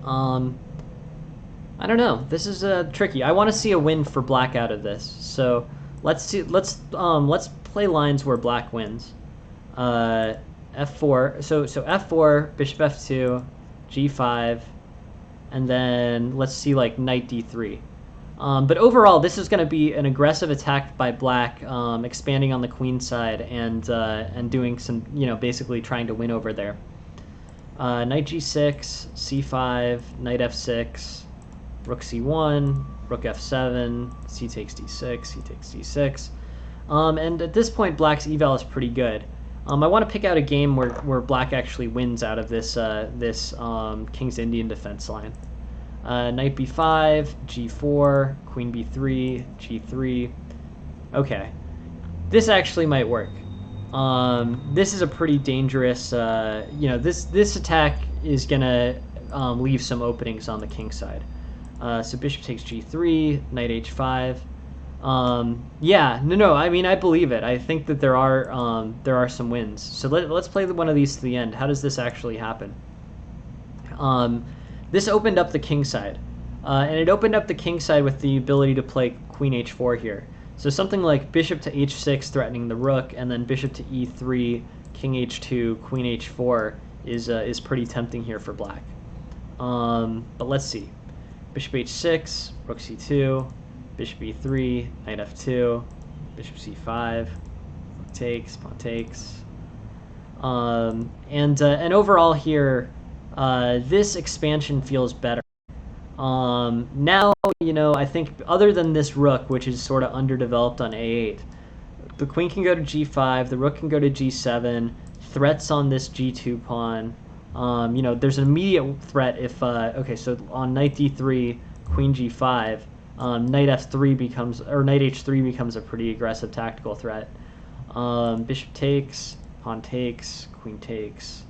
I don't know. This is tricky. I want to see a win for black out of this. So let's see. Let's play lines where black wins. F4. So F4, bishop F2, G5, and then let's see like knight D3. But overall, this is going to be an aggressive attack by black, expanding on the queen side and doing some, basically trying to win over there. Knight G6, C5, knight F6, rook C1, rook F7, C takes D6, C takes D6. And at this point, black's eval is pretty good. I want to pick out a game where black actually wins out of this King's Indian defense line. Knight b5, g4, queen b3, g3. Okay, this actually might work. This is a pretty dangerous. This attack is gonna leave some openings on the king side. So bishop takes g3, knight h5. Yeah, no. I mean, I believe it. I think that there are some wins. So let's play one of these to the end. How does this actually happen? This opened up the king side, and it opened up the king side with the ability to play queen h4 here. So something like bishop to h6 threatening the rook, and then bishop to e3, king h2, queen h4 is pretty tempting here for black. But let's see. Bishop h6, rook c2, bishop e3, knight f2, bishop c5, rook takes, pawn takes. And overall here, this expansion feels better. Now, I think other than this rook, which is sort of underdeveloped on a8, the queen can go to g5, the rook can go to g7, threats on this g2 pawn. There's an immediate threat if, okay, so on knight d3, queen g5, knight f3 becomes, or knight h3 becomes a pretty aggressive tactical threat. Bishop takes, pawn takes, queen takes.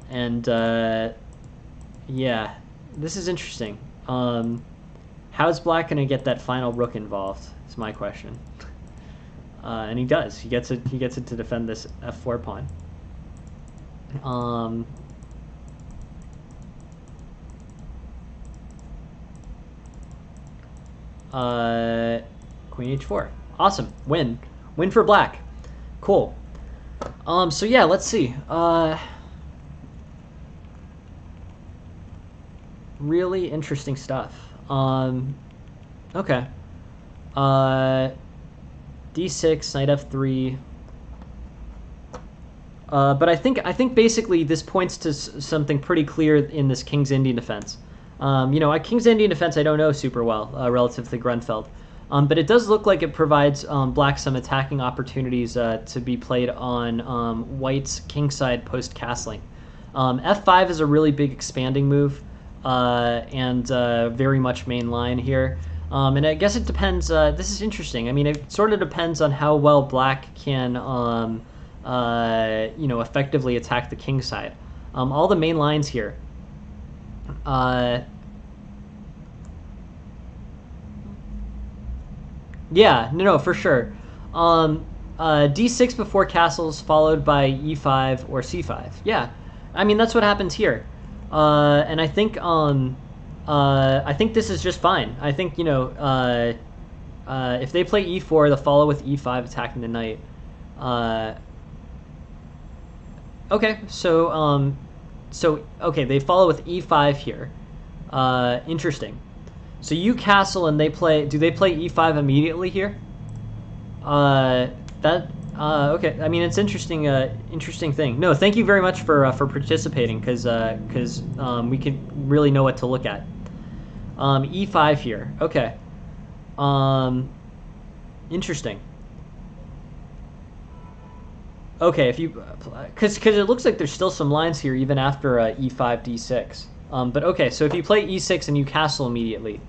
And, yeah, this is interesting. How's black going to get that final rook involved? Is my question. And he does. He gets it. He gets it to defend this f4 pawn. Queen h4. Awesome. Win for black. Cool. So yeah, let's see. Really interesting stuff. Okay. D6, knight f3. But I think basically this points to something pretty clear in this King's Indian defense. King's Indian defense I don't know super well relative to Grunfeld. But it does look like it provides black some attacking opportunities to be played on white's kingside post-castling. F5 is a really big expanding move and very much main line here. And I guess it depends. This is interesting. I mean, it sort of depends on how well black can, effectively attack the king side. All the main lines here. Yeah, no, for sure. D6 before castles, followed by E5 or C5. Yeah, I mean that's what happens here, and I think this is just fine. I think if they play E4, they'll follow with E5, attacking the knight. Okay, so they follow with E5 here. Interesting. So you castle and they play. Do they play E5 immediately here? Okay. I mean, it's interesting. Interesting thing. No, thank you very much for participating, because we can really know what to look at. E5 here. Okay. Interesting. Okay, if you, because it looks like there's still some lines here even after E5 D6. But okay, so if you play E6 and you castle immediately.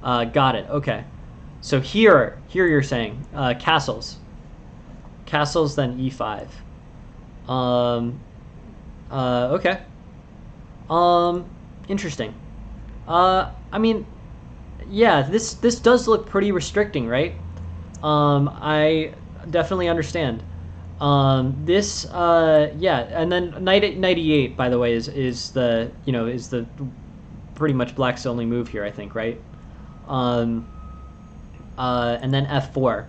Got it. Okay. So here you're saying castles, then E5. Okay. Interesting. I mean, yeah, this does look pretty restricting, right? I definitely understand. Yeah, and then knight e8, by the way, is the pretty much black's only move here, I think, right? And then f4.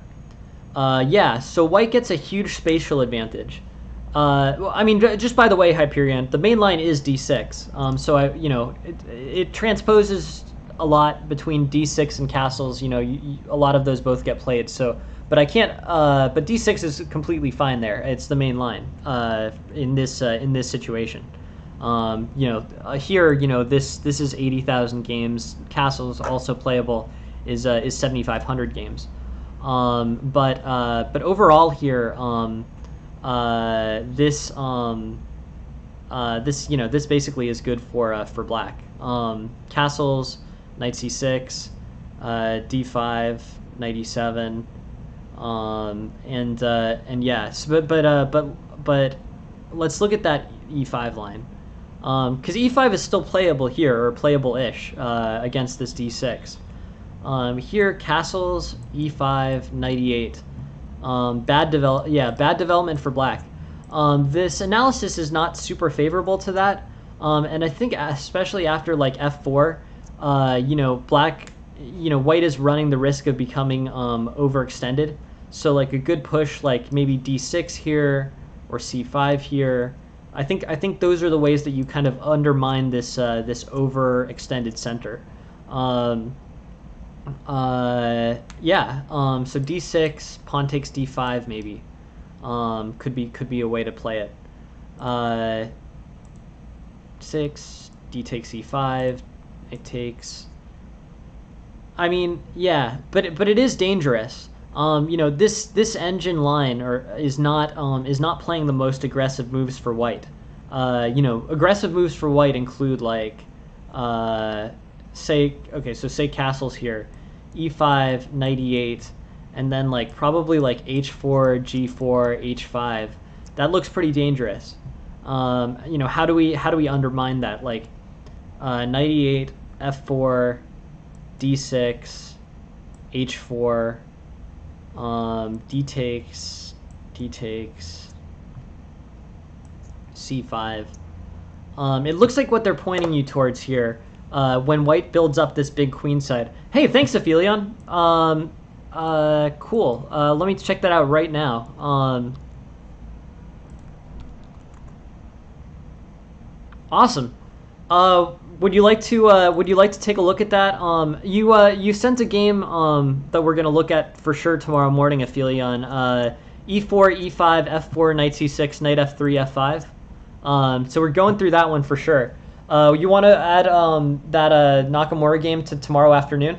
Yeah, so white gets a huge spatial advantage. Well, I mean, just by the way, Hyperion, the main line is d6. So it transposes a lot between d6 and castles. A lot of those both get played. So, but I can't. But d6 is completely fine there. It's the main line in this situation. Here, this is 80,000 games. Castles also playable is 7,500 games. But overall here, this basically is good for black. Castles, knight c6, d5, knight e7, and yes, but let's look at that e5 line. Because e5 is still playable here, or playable-ish, against this d6. Here, castles, e5, knight e8. Bad development for black. This analysis is not super favorable to that, and I think especially after like f4, black, white is running the risk of becoming overextended. So like a good push, like maybe d6 here or c5 here. I think those are the ways that you kind of undermine this this overextended center. Yeah. So d6, pawn takes d5 maybe. Could be a way to play it. 6, d takes e5, it takes. I mean, yeah, but it is dangerous. This engine line is not playing the most aggressive moves for white. Aggressive moves for white include like say castles here, e5, knight e8, and then like probably like h4, g4, h5. That looks pretty dangerous. How do we undermine that? Like knight e8, f4, d6, h4, d takes, c5. It looks like what they're pointing you towards here, when white builds up this big queen side. Hey, thanks, Aphelion. Cool. Let me check that out right now. Awesome. Would you like to take a look at that? You sent a game that we're gonna look at for sure tomorrow morning, Aphelion. E4, E5, F4, Knight C6, Knight F3, F5. So we're going through that one for sure. You want to add that Nakamura game to tomorrow afternoon?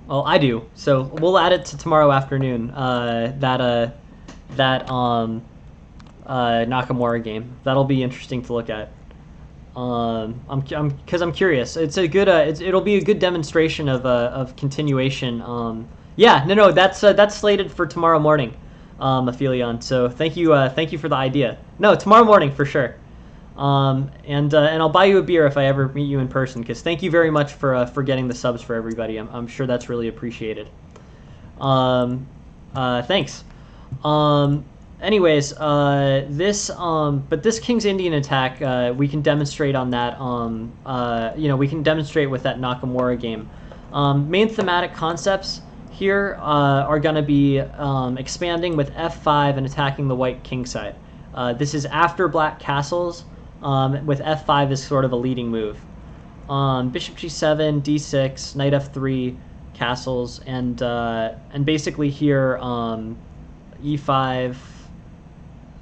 Well, I do. So we'll add it to tomorrow afternoon. That Nakamura game. That'll be interesting to look at. I'm curious. It's a good. It'll be a good demonstration of continuation. Yeah, no, that's slated for tomorrow morning, Aphelion. So thank you for the idea. No, tomorrow morning for sure. And I'll buy you a beer if I ever meet you in person. Because thank you very much for getting the subs for everybody. I'm sure that's really appreciated. Thanks. Anyways, this King's Indian attack, we can demonstrate on that. We can demonstrate with that Nakamura game. Main thematic concepts here are going to be expanding with f5 and attacking the white king side. This is after black castles, with f5 as sort of a leading move. Bishop g7, d6, knight f3, castles, and basically here e5.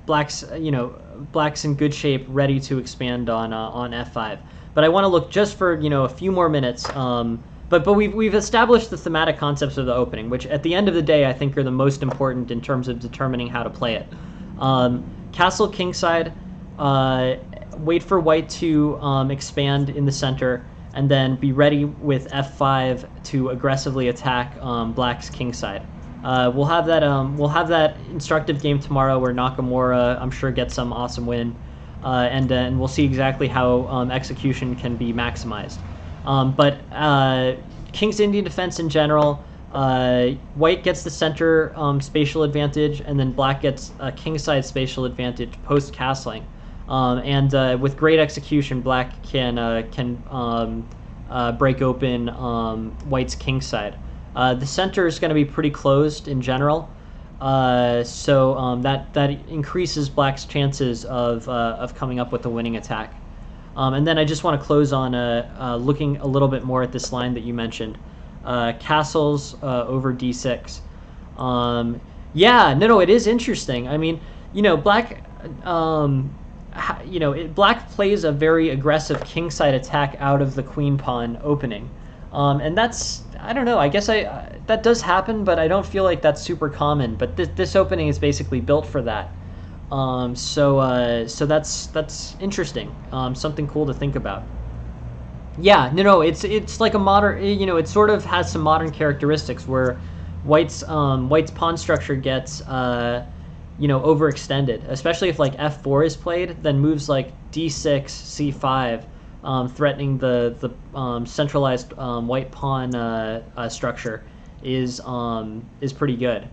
Black's in good shape, ready to expand on f5. But I want to look just for a few more minutes. But we've established the thematic concepts of the opening, which at the end of the day I think are the most important in terms of determining how to play it. Castle kingside, wait for white to expand in the center, and then be ready with f5 to aggressively attack black's kingside. We'll have that instructive game tomorrow where Nakamura, I'm sure, gets some awesome win, and we'll see exactly how execution can be maximized. But King's Indian defense in general, white gets the center spatial advantage, and then black gets a kingside spatial advantage post castling. And with great execution, black can break open white's kingside. The center is going to be pretty closed in general, so that increases black's chances of coming up with a winning attack. And then I just want to close on looking a little bit more at this line that you mentioned, castles over d6. Yeah, no, it is interesting. I mean, black, black plays a very aggressive kingside attack out of the queen pawn opening, and that's. I don't know. I guess that does happen, but I don't feel like that's super common. But this opening is basically built for that. So that's interesting. Something cool to think about. Yeah, no, it's like a modern. It sort of has some modern characteristics where white's pawn structure gets overextended, especially if like f4 is played. Then moves like d6, c5. Threatening the centralized white pawn structure is pretty good.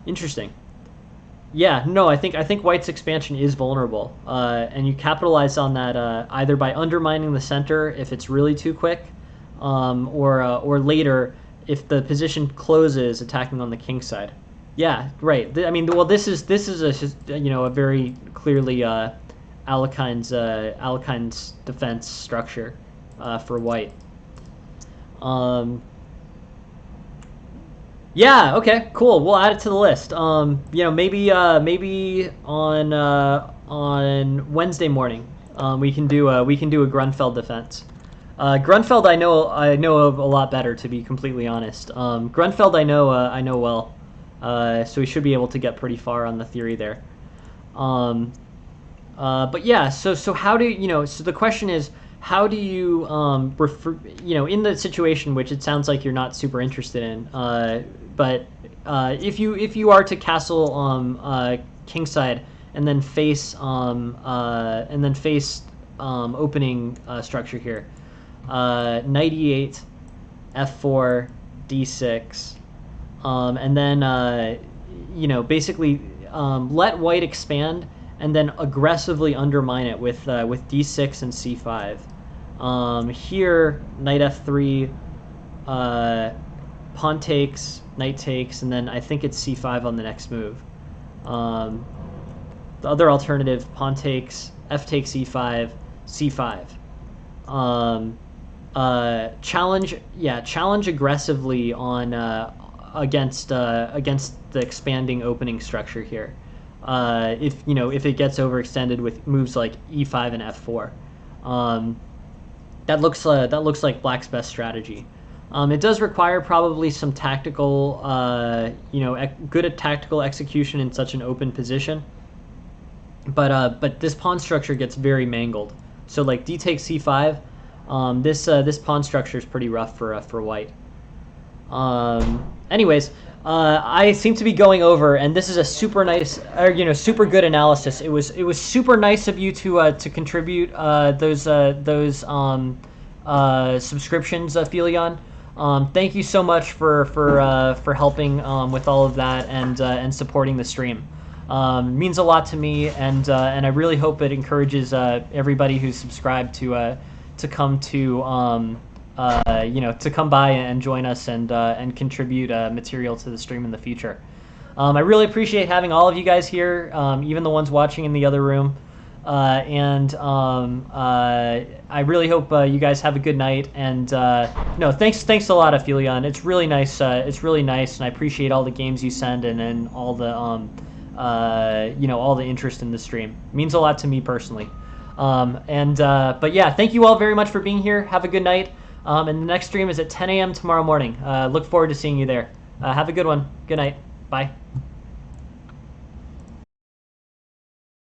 Interesting. Yeah, no, I think white's expansion is vulnerable, and you capitalize on that either by undermining the center if it's really too quick, or later if the position closes, attacking on the king side. Yeah, right. This is a very clearly. Alekine's defense structure for white. Yeah. Okay. Cool. We'll add it to the list. Maybe on Wednesday morning, we can do a Grunfeld defense. Grunfeld I know of a lot better, to be completely honest. Grunfeld I know well, so we should be able to get pretty far on the theory there. But yeah, so how do so the question is, how do you refer, in the situation which it sounds like you're not super interested in, but if you are to castle kingside and then face opening structure here. Knight e8, f4, d6, and then basically let white expand and then aggressively undermine it with d6 and c5. Here, knight f3, pawn takes, knight takes, and then I think it's c5 on the next move. The other alternative, pawn takes, f takes e5, c5. Challenge aggressively on against the expanding opening structure here. If it gets overextended with moves like e5 and f4, that looks like Black's best strategy. It does require probably some tactical, good at tactical execution in such an open position. But this pawn structure gets very mangled. So like d takes c5, this pawn structure is pretty rough for white. Anyways, I seem to be going over, and this is a super nice, super good analysis. It was super nice of you to contribute those subscriptions, Felion. Thank you so much for helping with all of that and supporting the stream. Means a lot to me, and I really hope it encourages everybody who's subscribed to come to come by and join us and contribute material to the stream in the future. I really appreciate having all of you guys here, even the ones watching in the other room. I really hope you guys have a good night. And thanks a lot, Aphelion. It's really nice. And I appreciate all the games you send and all the all the interest in the stream. It means a lot to me personally. But yeah, thank you all very much for being here. Have a good night. And the next stream is at 10 a.m. tomorrow morning. Look forward to seeing you there. Have a good one. Good night. Bye.